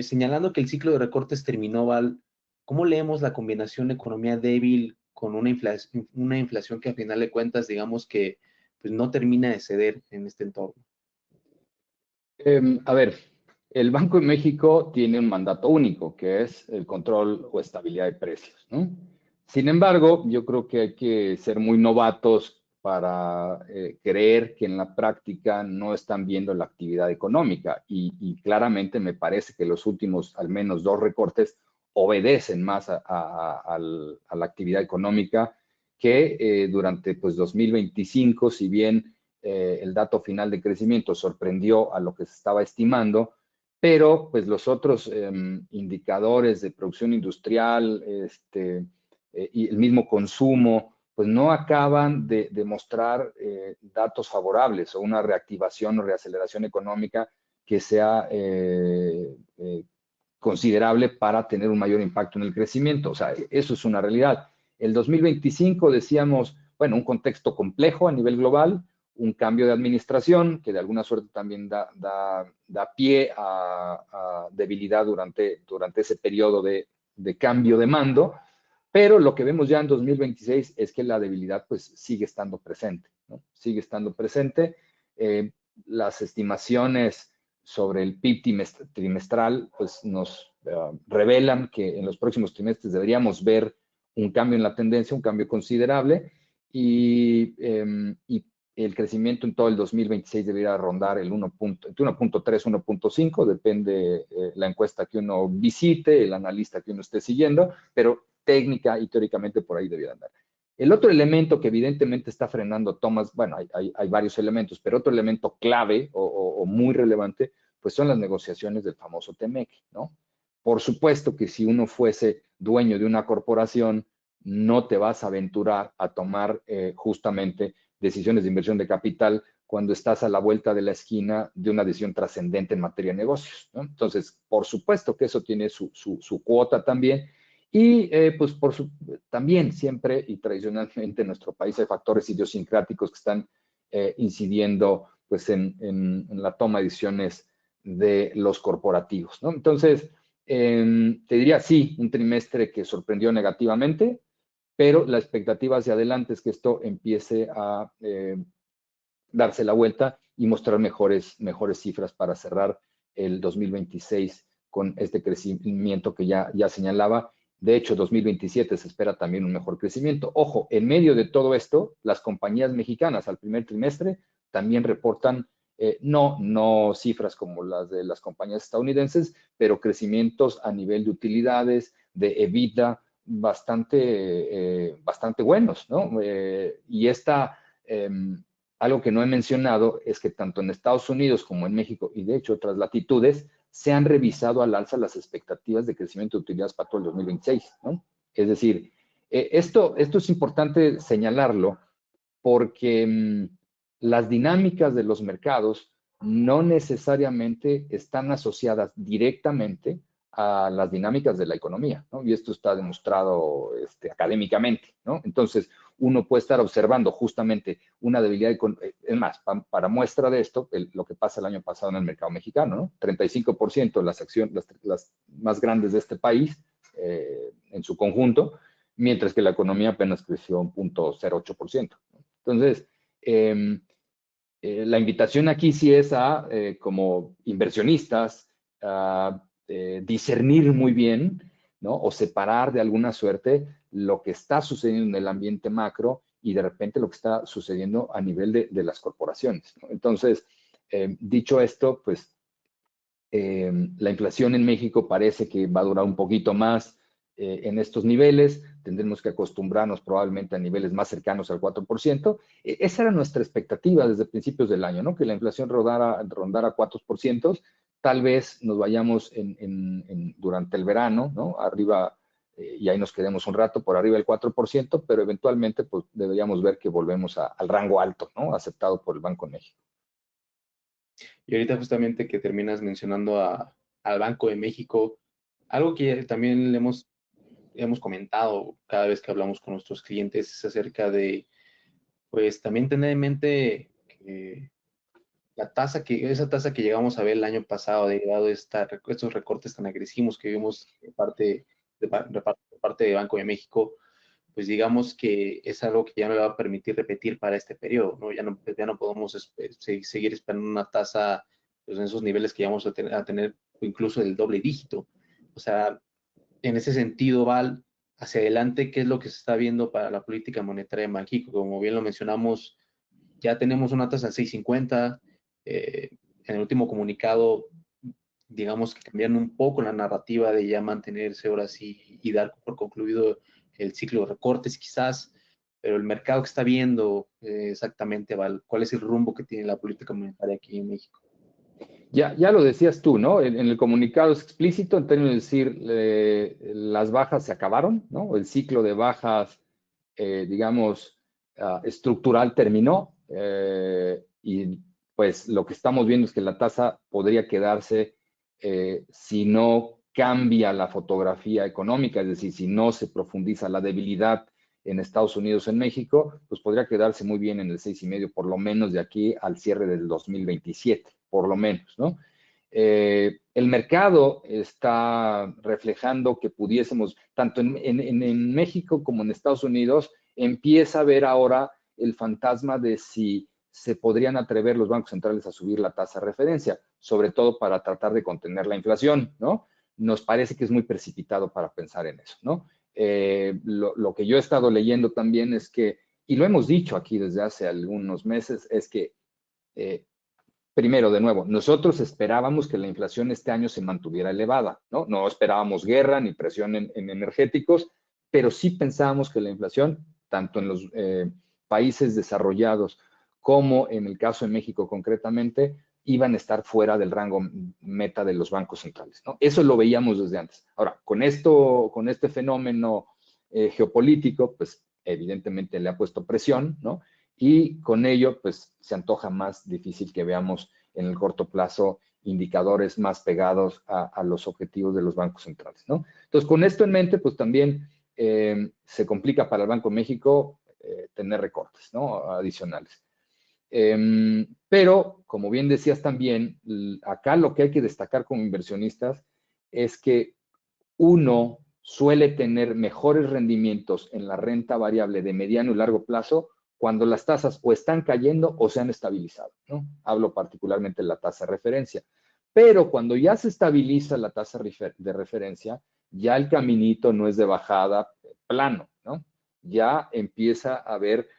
Señalando que el ciclo de recortes terminó, Val, ¿cómo leemos la combinación economía débil con una inflación que a final de cuentas, digamos que pues, no termina de ceder en este entorno? A ver, el Banco de México tiene un mandato único, que es el control o estabilidad de precios, ¿no? Sin embargo, yo creo que hay que ser muy novatos para creer que en la práctica no están viendo la actividad económica, y claramente me parece que los últimos al menos dos recortes obedecen más a la actividad económica que durante pues 2025, si bien el dato final de crecimiento sorprendió a lo que se estaba estimando, pero pues los otros indicadores de producción industrial y el mismo consumo, pues no acaban de mostrar datos favorables o una reactivación o reaceleración económica que sea considerable para tener un mayor impacto en el crecimiento. O sea, eso es una realidad. El 2025 decíamos, bueno, un contexto complejo a nivel global, un cambio de administración que de alguna suerte también da pie a debilidad durante ese periodo de cambio de mando, pero lo que vemos ya en 2026 es que la debilidad pues sigue estando presente, ¿no? Sigue estando presente. Las estimaciones sobre el PIB trimestral pues nos revelan que en los próximos trimestres deberíamos ver un cambio en la tendencia, un cambio considerable, y el crecimiento en todo el 2026 debería rondar el 1.3, 1.5, depende la encuesta que uno visite, el analista que uno esté siguiendo, pero técnica y teóricamente por ahí debería andar. El otro elemento que evidentemente está frenando Thomas, bueno, hay varios elementos, pero otro elemento clave o muy relevante, pues son las negociaciones del famoso TEMEC, ¿no? Por supuesto que si uno fuese dueño de una corporación, no te vas a aventurar a tomar justamente decisiones de inversión de capital cuando estás a la vuelta de la esquina de una decisión trascendente en materia de negocios, ¿no? Entonces, por supuesto que eso tiene su cuota también. Y pues también siempre y tradicionalmente en nuestro país hay factores idiosincráticos que están incidiendo pues en la toma de decisiones de los corporativos, ¿no? Entonces, te diría sí, un trimestre que sorprendió negativamente, pero la expectativa hacia adelante es que esto empiece a darse la vuelta y mostrar mejores cifras para cerrar el 2026 con este crecimiento que ya señalaba. De hecho, 2027 se espera también un mejor crecimiento. Ojo, en medio de todo esto, las compañías mexicanas al primer trimestre también reportan no cifras como las de las compañías estadounidenses, pero crecimientos a nivel de utilidades, de EBITDA, bastante buenos, ¿no? Y algo que no he mencionado es que tanto en Estados Unidos como en México, y de hecho otras latitudes, se han revisado al alza las expectativas de crecimiento de utilidades para todo el 2026, ¿no? Es decir, esto es importante señalarlo porque las dinámicas de los mercados no necesariamente están asociadas directamente a las dinámicas de la economía, ¿no? Y esto está demostrado académicamente, ¿no? Entonces, uno puede estar observando justamente una debilidad, es más, para muestra de esto, lo que pasa el año pasado en el mercado mexicano, ¿no? 35% de las acciones, las más grandes de este país, en su conjunto, mientras que la economía apenas creció un 0.08%. Entonces, la invitación aquí sí es a, como inversionistas, a discernir muy bien, ¿no? O separar de alguna suerte lo que está sucediendo en el ambiente macro y de repente lo que está sucediendo a nivel de las corporaciones, ¿no? Entonces, dicho esto, pues la inflación en México parece que va a durar un poquito más en estos niveles. Tendremos que acostumbrarnos probablemente a niveles más cercanos al 4%. Esa era nuestra expectativa desde principios del año, ¿no? Que la inflación rondara 4%. Tal vez nos vayamos durante el verano, ¿no? Arriba, y ahí nos quedemos un rato por arriba del 4%, pero eventualmente pues, deberíamos ver que volvemos al rango alto, ¿no? Aceptado por el Banco de México. Y ahorita justamente que terminas mencionando al Banco de México, algo que también le hemos comentado cada vez que hablamos con nuestros clientes es acerca de, pues también tener en mente que esa tasa que llegamos a ver el año pasado, derivado de estos recortes tan agresivos que vimos de parte de Banco de México, pues digamos que es algo que ya no le va a permitir repetir para este periodo, ¿no? Ya no podemos seguir esperando una tasa pues, en esos niveles que ya vamos a tener incluso del doble dígito. O sea, en ese sentido, Val, hacia adelante, ¿qué es lo que se está viendo para la política monetaria de México? Como bien lo mencionamos, ya tenemos una tasa de 6.50. En el último comunicado, digamos que cambiaron un poco la narrativa de ya mantenerse ahora sí y dar por concluido el ciclo de recortes quizás, pero el mercado que está viendo exactamente, Val, cuál es el rumbo que tiene la política monetaria aquí en México. Ya lo decías tú, ¿no? En el comunicado es explícito en términos de decir las bajas se acabaron, ¿no? El ciclo de bajas, digamos, estructural terminó y pues lo que estamos viendo es que la tasa podría quedarse si no cambia la fotografía económica, es decir, si no se profundiza la debilidad en Estados Unidos, en México, pues podría quedarse muy bien en el 6,5, por lo menos de aquí al cierre del 2027, por lo menos, ¿no? El mercado está reflejando que pudiésemos, tanto en México como en Estados Unidos, empieza a ver ahora el fantasma de si se podrían atrever los bancos centrales a subir la tasa de referencia, sobre todo para tratar de contener la inflación, ¿no? Nos parece que es muy precipitado para pensar en eso, ¿no? Lo que yo he estado leyendo también es que, y lo hemos dicho aquí desde hace algunos meses, es que primero, de nuevo, nosotros esperábamos que la inflación este año se mantuviera elevada, ¿no? No esperábamos guerra ni presión en energéticos, pero sí pensábamos que la inflación, tanto en los países desarrollados como en el caso de México concretamente, iban a estar fuera del rango meta de los bancos centrales, ¿no? Eso lo veíamos desde antes. Ahora, con este fenómeno geopolítico, pues evidentemente le ha puesto presión, ¿no? Y con ello, pues se antoja más difícil que veamos en el corto plazo indicadores más pegados a los objetivos de los bancos centrales, ¿no? Entonces, con esto en mente, pues también se complica para el Banco de México tener recortes, ¿no? Adicionales. Pero, como bien decías también, acá lo que hay que destacar como inversionistas es que uno suele tener mejores rendimientos en la renta variable de mediano y largo plazo cuando las tasas o están cayendo o se han estabilizado, ¿no? Hablo particularmente de la tasa de referencia. Pero cuando ya se estabiliza la tasa de referencia, ya el caminito no es de bajada plano, ¿no? Ya empieza a haber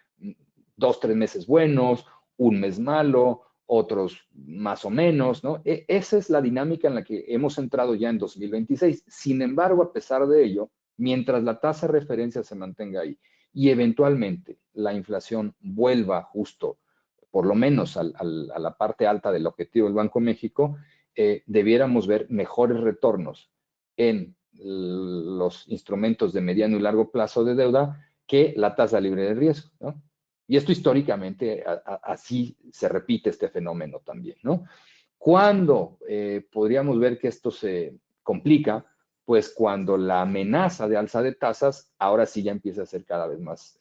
2, 3 meses buenos, un mes malo, otros más o menos, ¿no? Esa es la dinámica en la que hemos entrado ya en 2026. Sin embargo, a pesar de ello, mientras la tasa de referencia se mantenga ahí y eventualmente la inflación vuelva justo, por lo menos a la parte alta del objetivo del Banco de México, debiéramos ver mejores retornos en los instrumentos de mediano y largo plazo de deuda que la tasa libre de riesgo, ¿no? Y esto históricamente así se repite este fenómeno también, ¿no? ¿Cuándo podríamos ver que esto se complica? Pues cuando la amenaza de alza de tasas ahora sí ya empieza a ser cada vez más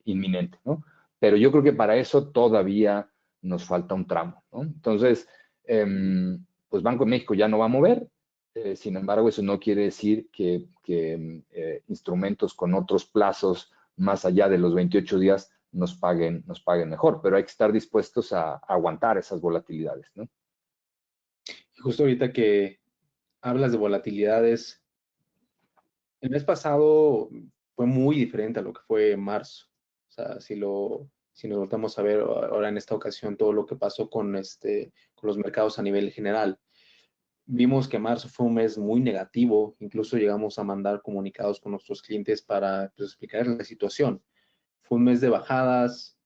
inminente, ¿no? Pero yo creo que para eso todavía nos falta un tramo, ¿no? Entonces, pues Banco de México ya no va a mover, sin embargo, eso no quiere decir que instrumentos con otros plazos más allá de los 28 días nos paguen mejor, pero hay que estar dispuestos a aguantar esas volatilidades, ¿no? Justo ahorita que hablas de volatilidades, el mes pasado fue muy diferente a lo que fue en marzo. O sea, si nos volvemos a ver ahora en esta ocasión todo lo que pasó con los mercados a nivel general. Vimos que marzo fue un mes muy negativo, incluso llegamos a mandar comunicados con nuestros clientes para pues, explicar la situación. Fue un mes de bajadas,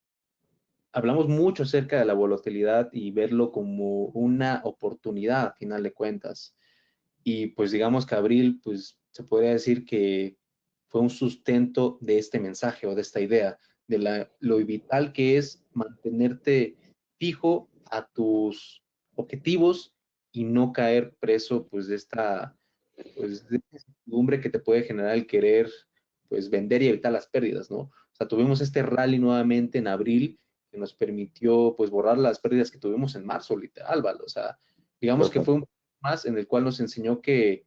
hablamos mucho acerca de la volatilidad y verlo como una oportunidad, a final de cuentas. Y pues digamos que abril, pues se podría decir que fue un sustento de este mensaje o de esta idea, de lo vital que es mantenerte fijo a tus objetivos y no caer preso pues de esta incertidumbre que te puede generar el querer pues vender y evitar las pérdidas, ¿no? O sea, tuvimos este rally nuevamente en abril que nos permitió pues borrar las pérdidas que tuvimos en marzo, literal, ¿vale? O sea, digamos que fue un más en el cual nos enseñó que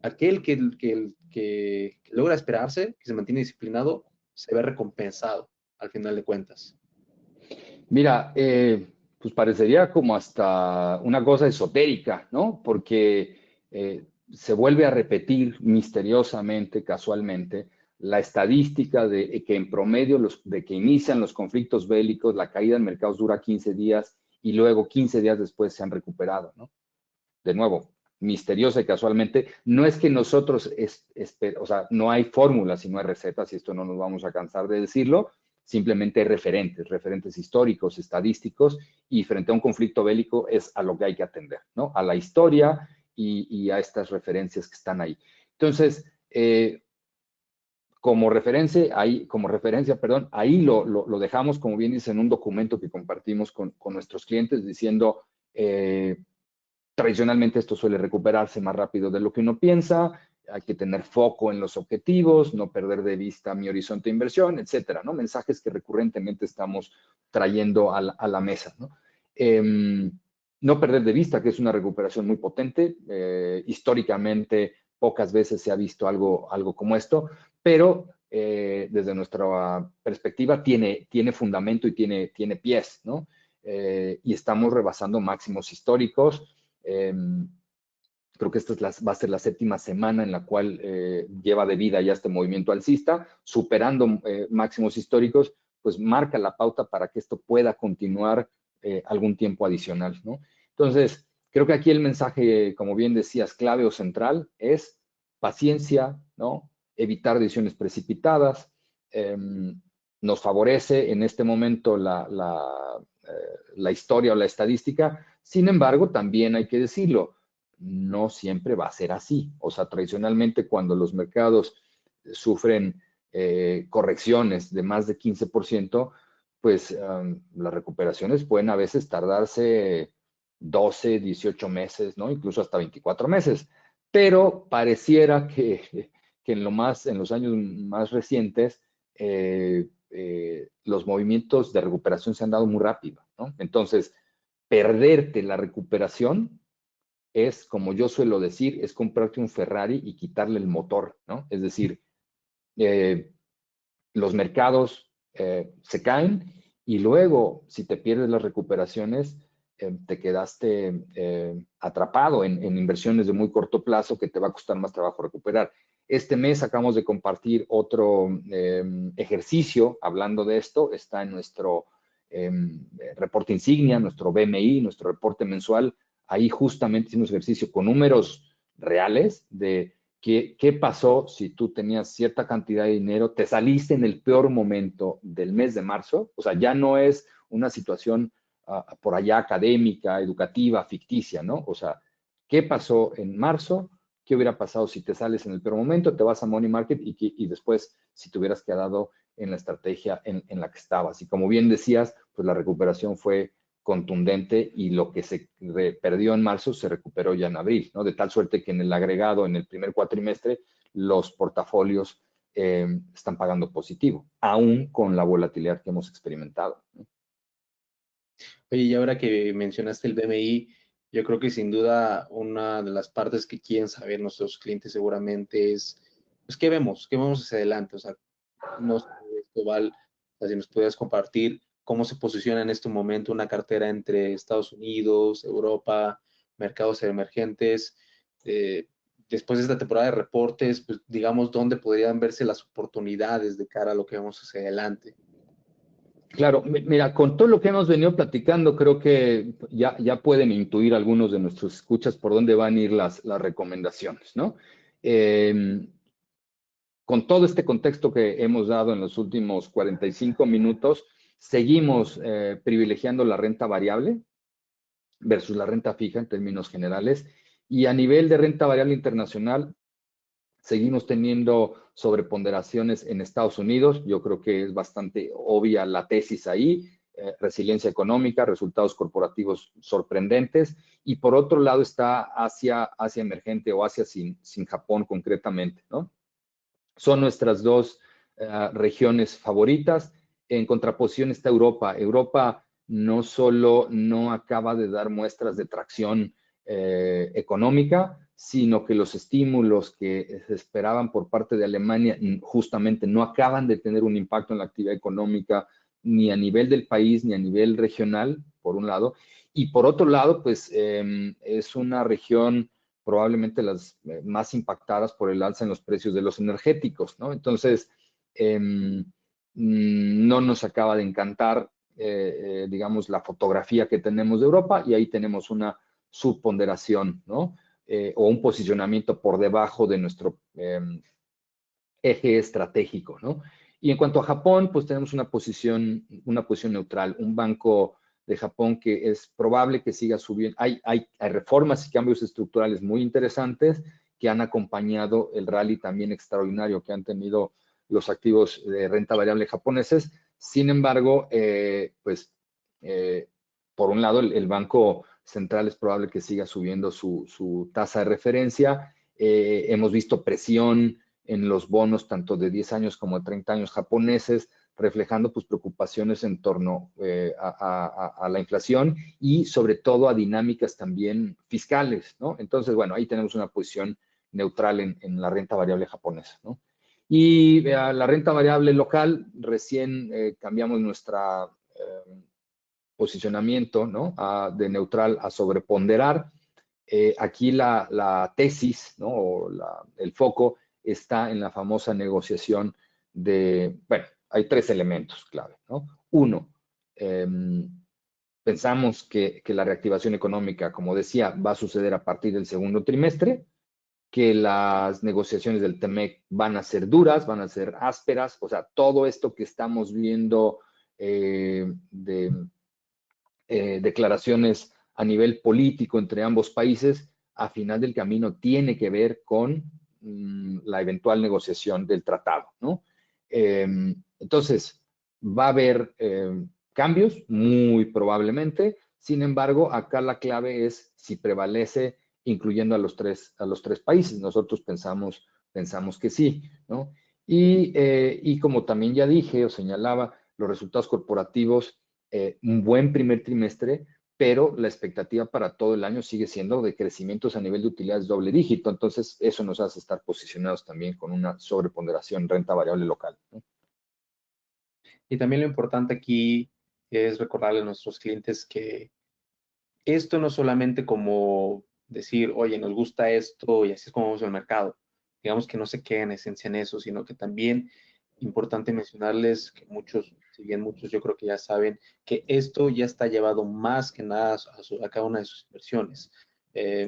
aquel que logra esperarse, que se mantiene disciplinado, se ve recompensado al final de cuentas. Mira, pues parecería como hasta una cosa esotérica, ¿no? Porque se vuelve a repetir misteriosamente, casualmente, la estadística de que en promedio de que inician los conflictos bélicos, la caída en mercados dura 15 días y luego 15 días después se han recuperado, ¿no? De nuevo, misteriosa y casualmente, no es que nosotros, o sea, no hay fórmulas y no hay recetas, y esto no nos vamos a cansar de decirlo, simplemente hay referentes históricos, estadísticos, y frente a un conflicto bélico es a lo que hay que atender, ¿no? A la historia y a estas referencias que están ahí. Entonces, como referencia, ahí lo dejamos, como bien dice, en un documento que compartimos con nuestros clientes diciendo, tradicionalmente esto suele recuperarse más rápido de lo que uno piensa, hay que tener foco en los objetivos, no perder de vista mi horizonte de inversión, etcétera, ¿no? Mensajes que recurrentemente estamos trayendo a la mesa, ¿no? No perder de vista que es una recuperación muy potente, históricamente pocas veces se ha visto algo como esto, pero desde nuestra perspectiva tiene fundamento y tiene pies, ¿no? Y estamos rebasando máximos históricos. Creo que esta va a ser la séptima semana en la cual lleva de vida ya este movimiento alcista, superando máximos históricos, pues marca la pauta para que esto pueda continuar algún tiempo adicional, ¿no? Entonces, creo que aquí el mensaje, como bien decías, clave o central es paciencia, ¿no? Evitar decisiones precipitadas. Nos favorece en este momento la historia o la estadística. Sin embargo, también hay que decirlo, no siempre va a ser así. O sea, tradicionalmente cuando los mercados sufren correcciones de más de 15%, pues las recuperaciones pueden a veces tardarse 12, 18 meses, ¿no? Incluso hasta 24 meses. Pero pareciera que en los años más recientes, los movimientos de recuperación se han dado muy rápido, ¿no? Entonces, perderte la recuperación es, como yo suelo decir, es comprarte un Ferrari y quitarle el motor, ¿no? Es decir, los mercados se caen y luego, si te pierdes las recuperaciones, te quedaste atrapado en inversiones de muy corto plazo que te va a costar más trabajo recuperar. Este mes acabamos de compartir otro ejercicio hablando de esto, está en nuestro reporte insignia, nuestro BMI, nuestro reporte mensual. Ahí justamente hicimos ejercicio con números reales de qué pasó si tú tenías cierta cantidad de dinero, te saliste en el peor momento del mes de marzo, o sea, ya no es una situación por allá académica, educativa, ficticia, ¿no? O sea, ¿qué pasó en marzo? ¿Qué hubiera pasado si te sales en el peor momento? Te vas a Money Market y después, si te hubieras quedado en la estrategia en la que estabas. Y como bien decías, pues la recuperación fue contundente y lo que se perdió en marzo se recuperó ya en abril, ¿no? De tal suerte que en el agregado, en el primer cuatrimestre, los portafolios están pagando positivo, aún con la volatilidad que hemos experimentado, ¿no? Oye, y ahora que mencionaste el BMI, yo creo que sin duda una de las partes que quieren saber nuestros clientes seguramente es, pues, ¿qué vemos? ¿Qué vemos hacia adelante? O sea, no sé, Val, o sea, si nos pudieras compartir cómo se posiciona en este momento una cartera entre Estados Unidos, Europa, mercados emergentes. eh, Después de esta temporada de reportes, pues digamos, ¿dónde podrían verse las oportunidades de cara a lo que vemos hacia adelante? Claro, mira, con todo lo que hemos venido platicando, creo que ya pueden intuir algunos de nuestros escuchas por dónde van a ir las recomendaciones, ¿no? Eh, con todo este contexto que hemos dado en los últimos 45 minutos, seguimos privilegiando la renta variable versus la renta fija en términos generales. Y a nivel de renta variable internacional, seguimos teniendo sobreponderaciones en Estados Unidos. Yo creo que es bastante obvia la tesis ahí. Resiliencia económica, resultados corporativos sorprendentes. Y por otro lado está Asia emergente o Asia sin Japón concretamente, ¿no? Son nuestras dos regiones favoritas. En contraposición está Europa. Europa no solo no acaba de dar muestras de tracción económica, sino que los estímulos que se esperaban por parte de Alemania justamente no acaban de tener un impacto en la actividad económica ni a nivel del país ni a nivel regional, por un lado. Y por otro lado, pues es una región probablemente las más impactadas por el alza en los precios de los energéticos, ¿no? Entonces, no nos acaba de encantar, digamos, la fotografía que tenemos de Europa y ahí tenemos una subponderación, ¿no? O un posicionamiento por debajo de nuestro eje estratégico, ¿no? Y en cuanto a Japón, pues tenemos una posición neutral, un banco de Japón que es probable que siga subiendo. Hay reformas y cambios estructurales muy interesantes que han acompañado el rally también extraordinario que han tenido los activos de renta variable japoneses. Sin embargo, por un lado, el Banco Central es probable que siga subiendo su tasa de referencia. Hemos visto presión en los bonos tanto de 10 años como de 30 años japoneses, reflejando pues preocupaciones en torno a la inflación y sobre todo a dinámicas también fiscales, ¿no? Entonces, bueno, ahí tenemos una posición neutral en la renta variable japonesa, ¿no? Y la renta variable local, recién cambiamos nuestra posicionamiento, ¿no? De neutral a sobreponderar. Aquí la tesis, ¿no? O el foco está en la famosa negociación de, bueno, hay tres elementos clave, ¿no? Uno, eh, pensamos que la reactivación económica, como decía, va a suceder a partir del segundo trimestre, que las negociaciones del TEMEC van a ser duras, van a ser ásperas, o sea, todo esto que estamos viendo de declaraciones a nivel político entre ambos países, a final del camino tiene que ver con la eventual negociación del tratado, ¿no? Entonces, va a haber cambios, muy probablemente. Sin embargo, acá la clave es si prevalece incluyendo a los tres países. Nosotros pensamos que sí, ¿no? Y como también ya dije o señalaba, los resultados corporativos un buen primer trimestre, pero la expectativa para todo el año sigue siendo de crecimientos a nivel de utilidades doble dígito. Entonces, eso nos hace estar posicionados también con una sobreponderación en renta variable local, ¿no? Y también lo importante aquí es recordarle a nuestros clientes que esto no es solamente como decir, oye, nos gusta esto y así es como vamos al mercado. Digamos que no se quede en esencia en eso, sino que también importante mencionarles que muchos, si bien muchos yo creo que ya saben, que esto ya está llevado más que nada a cada una de sus inversiones.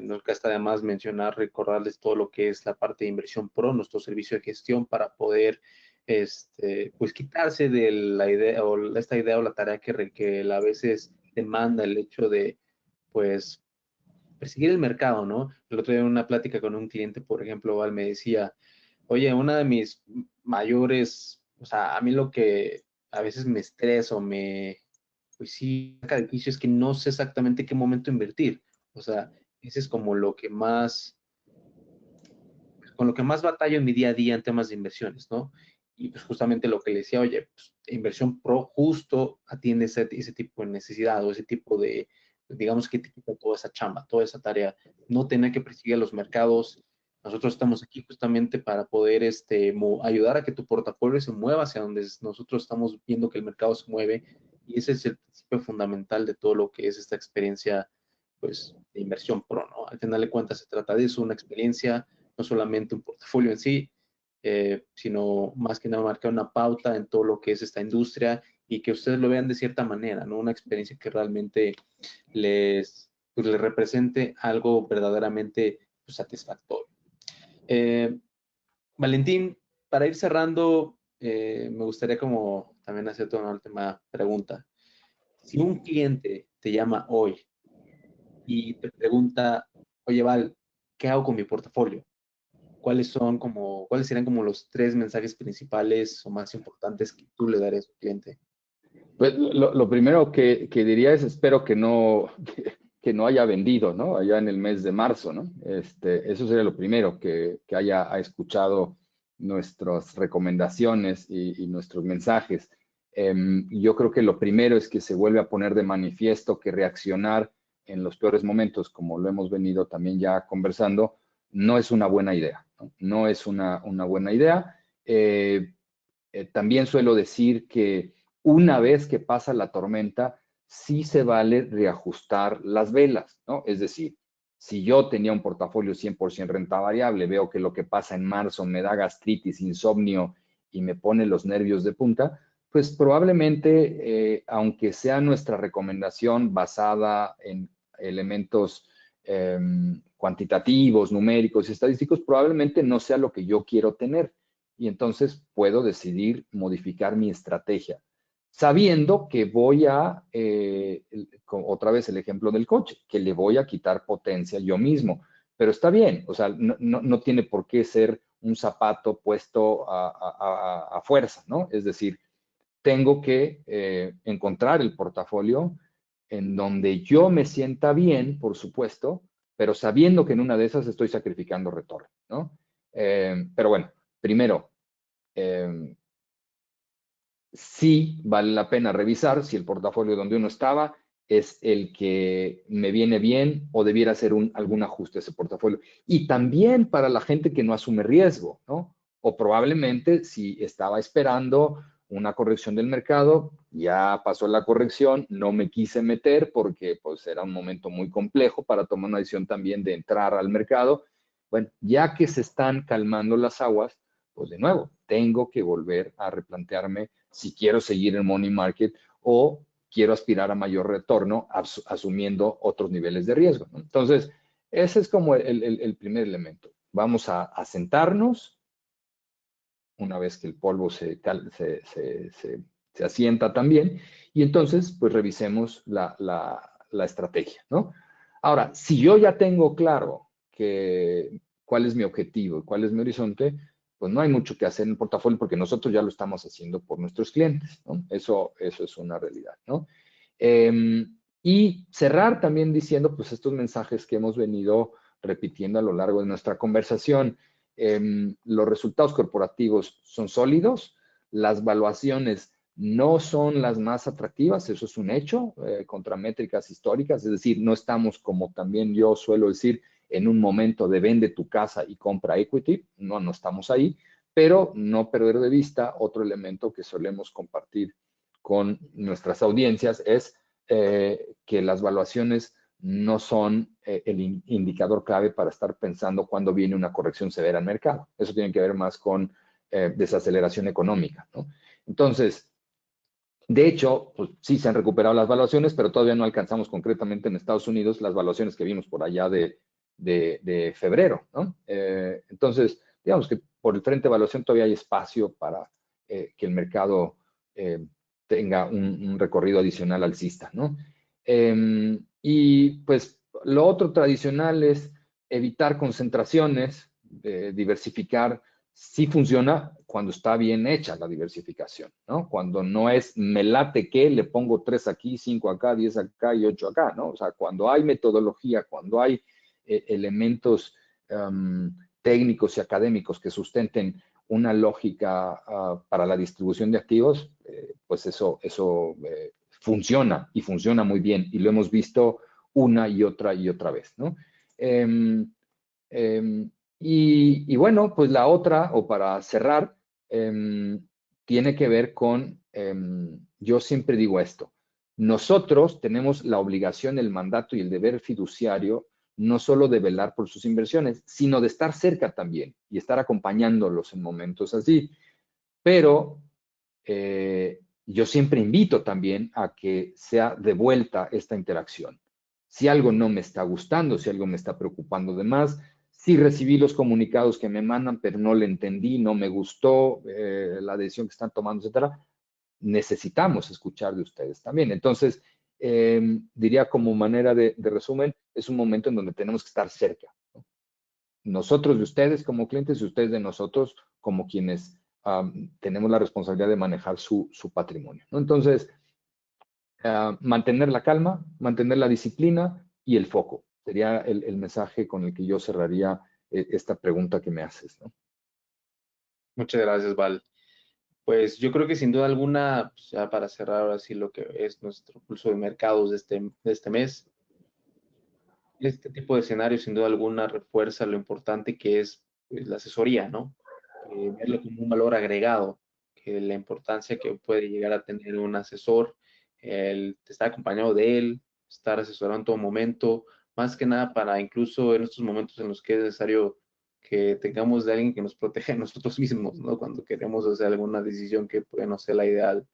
Nunca está de más mencionar, recordarles todo lo que es la parte de inversión pro, nuestro servicio de gestión para poder pues quitarse de la idea o esta idea o la tarea que a veces demanda el hecho de pues perseguir el mercado, ¿no? El otro día en una plática con un cliente, por ejemplo, Val me decía, oye, una de mis mayores, o sea, a mí lo que a veces me estresa o pues sí, saca de quicio es que no sé exactamente qué momento invertir. O sea, ese es como lo que más, con lo que más batallo en mi día a día en temas de inversiones, ¿no? Y pues justamente lo que le decía, oye, pues, inversión pro justo atiende ese tipo de necesidad o ese tipo de, digamos que te quita toda esa chamba, toda esa tarea, no tener que perseguir los mercados. Nosotros estamos aquí justamente para poder ayudar a que tu portafolio se mueva hacia donde nosotros estamos viendo que el mercado se mueve. Y ese es el principio fundamental de todo lo que es esta experiencia, pues, de inversión pro, ¿no? Al final de cuentas se trata de eso, una experiencia, no solamente un portafolio en sí, sino más que nada marcar una pauta en todo lo que es esta industria y que ustedes lo vean de cierta manera, ¿no? Una experiencia que realmente les represente algo verdaderamente, pues, satisfactorio. Valentín, para ir cerrando, me gustaría como también hacerte una última pregunta. Si un cliente te llama hoy y te pregunta, oye, Val, ¿qué hago con mi portafolio? ¿Cuáles serían como los tres mensajes principales o más importantes que tú le darías a tu cliente? Pues lo primero que diría es, espero que no, que no haya vendido, ¿no? Allá en el mes de marzo, ¿no? Eso sería lo primero, que haya escuchado nuestras recomendaciones y nuestros mensajes. Yo creo que lo primero es que se vuelve a poner de manifiesto que reaccionar en los peores momentos, como lo hemos venido también ya conversando, no es una buena idea, ¿no? No es una buena idea. También suelo decir que una vez que pasa la tormenta, sí se vale reajustar las velas, ¿no? Es decir, si yo tenía un portafolio 100% renta variable, veo que lo que pasa en marzo me da gastritis, insomnio y me pone los nervios de punta, pues probablemente, aunque sea nuestra recomendación basada en elementos cuantitativos, numéricos y estadísticos, probablemente no sea lo que yo quiero tener y entonces puedo decidir modificar mi estrategia, sabiendo que voy a, otra vez el ejemplo del coche, que le voy a quitar potencia yo mismo, pero está bien, o sea, no tiene por qué ser un zapato puesto a fuerza, ¿no? Es decir, tengo que encontrar el portafolio en donde yo me sienta bien, por supuesto, pero sabiendo que en una de esas estoy sacrificando retorno, ¿no? Pero bueno, primero, eh, sí vale la pena revisar si el portafolio donde uno estaba es el que me viene bien o debiera hacer algún ajuste a ese portafolio. Y también para la gente que no asume riesgo, ¿no? O probablemente si estaba esperando una corrección del mercado, ya pasó la corrección, no me quise meter porque pues era un momento muy complejo para tomar una decisión también de entrar al mercado. Bueno, ya que se están calmando las aguas, pues de nuevo, tengo que volver a replantearme si quiero seguir en money market o quiero aspirar a mayor retorno asumiendo otros niveles de riesgo, ¿no? Entonces, ese es como el primer elemento. Vamos a sentarnos una vez que el polvo se asienta también y entonces pues revisemos la estrategia, ¿no? Ahora, si yo ya tengo claro cuál es mi objetivo y cuál es mi horizonte, pues no hay mucho que hacer en el portafolio porque nosotros ya lo estamos haciendo por nuestros clientes, ¿no? Eso es una realidad, ¿no? Y cerrar también diciendo, pues, estos mensajes que hemos venido repitiendo a lo largo de nuestra conversación. Los resultados corporativos son sólidos, las valuaciones no son las más atractivas, eso es un hecho, contra métricas históricas, es decir, no estamos, como también yo suelo decir, en un momento de vende tu casa y compra equity, no estamos ahí, pero no perder de vista otro elemento que solemos compartir con nuestras audiencias es que las valuaciones no son el indicador clave para estar pensando cuándo viene una corrección severa al mercado. Eso tiene que ver más con desaceleración económica, ¿no? Entonces, de hecho, pues sí se han recuperado las valuaciones, pero todavía no alcanzamos concretamente en Estados Unidos las valuaciones que vimos por allá de febrero, ¿no? Entonces, digamos que por el frente de evaluación todavía hay espacio para que el mercado tenga un recorrido adicional alcista, ¿no? Y pues lo otro tradicional es evitar concentraciones, diversificar Sí funciona cuando está bien hecha la diversificación, ¿no? Cuando no es me late que le pongo 3 aquí, 5 acá, 10 acá y 8 acá, ¿no? O sea, cuando hay metodología, cuando hay elementos técnicos y académicos que sustenten una lógica para la distribución de activos, pues eso funciona y funciona muy bien y lo hemos visto una y otra vez, ¿no? Em, em, y bueno, pues la otra, o para cerrar, tiene que ver con, yo siempre digo esto, nosotros tenemos la obligación, el mandato y el deber fiduciario no solo de velar por sus inversiones, sino de estar cerca también y estar acompañándolos en momentos así. Pero yo siempre invito también a que sea de vuelta esta interacción. Si algo no me está gustando, si algo me está preocupando de más, si recibí los comunicados que me mandan, pero no le entendí, no me gustó la decisión que están tomando, etcétera, necesitamos escuchar de ustedes también. Entonces, diría como manera de resumen, es un momento en donde tenemos que estar cerca, ¿no? Nosotros de ustedes como clientes y ustedes de nosotros como quienes tenemos la responsabilidad de manejar su patrimonio, ¿no? Entonces, mantener la calma, mantener la disciplina y el foco. Sería el mensaje con el que yo cerraría esta pregunta que me haces, ¿no? Muchas gracias, Val. Pues yo creo que sin duda alguna, pues, ya para cerrar ahora sí lo que es nuestro pulso de mercados de este mes, este tipo de escenario sin duda alguna refuerza lo importante que es pues, la asesoría, ¿no? Verlo como un valor agregado, que la importancia que puede llegar a tener un asesor, el estar acompañado de él, estar asesorado en todo momento, más que nada para incluso en estos momentos en los que es necesario que tengamos de alguien que nos proteja a nosotros mismos, ¿no? Cuando queremos hacer alguna decisión que puede no ser la ideal.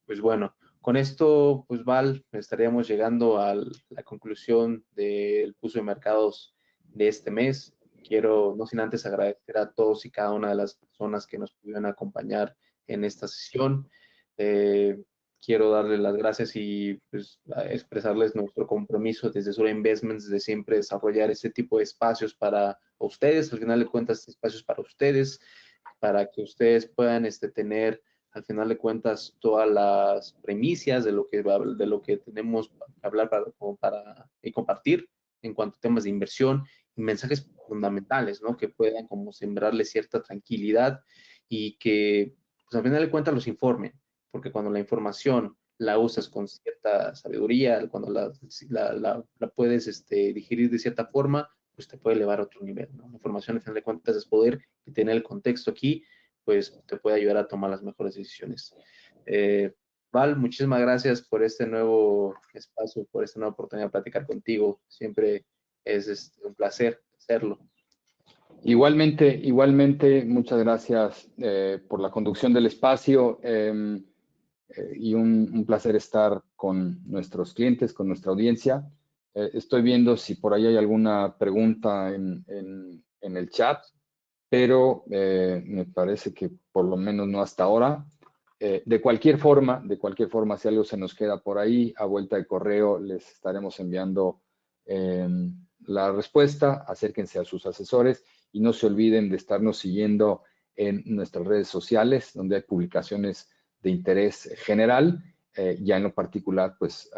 Pues bueno, con esto, pues Val, estaríamos llegando a la conclusión del pulso de mercados de este mes. Quiero, no sin antes agradecer a todos y cada una de las personas que nos pudieron acompañar en esta sesión. Eh, Quiero darles las gracias y pues, expresarles nuestro compromiso desde Sura Investments de siempre desarrollar este tipo de espacios para ustedes. Al final de cuentas, espacios para ustedes, para que ustedes puedan tener al final de cuentas todas las premisas de lo que tenemos que hablar y compartir en cuanto a temas de inversión y mensajes fundamentales, ¿no? Que puedan como sembrarle cierta tranquilidad y que pues al final de cuentas los informen, porque cuando la información la usas con cierta sabiduría, cuando la puedes digerir de cierta forma, pues te puede elevar a otro nivel, ¿no? La información al final de cuentas es poder y tener el contexto aquí pues te puede ayudar a tomar las mejores decisiones. Val, muchísimas gracias por este nuevo espacio, por esta nueva oportunidad de platicar contigo. Siempre es un placer hacerlo. Igualmente, muchas gracias por la conducción del espacio y un placer estar con nuestros clientes, con nuestra audiencia. Estoy viendo si por ahí hay alguna pregunta en el chat, pero me parece que por lo menos no hasta ahora. De cualquier forma, si algo se nos queda por ahí, a vuelta de correo les estaremos enviando la respuesta. Acérquense a sus asesores y no se olviden de estarnos siguiendo en nuestras redes sociales, donde hay publicaciones de interés general. Ya en lo particular, pues,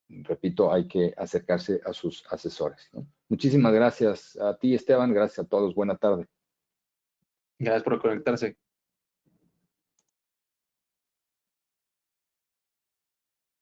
repito, hay que acercarse a sus asesores, ¿no? Muchísimas gracias a ti, Esteban. Gracias a todos. Buena tarde. Gracias por conectarse.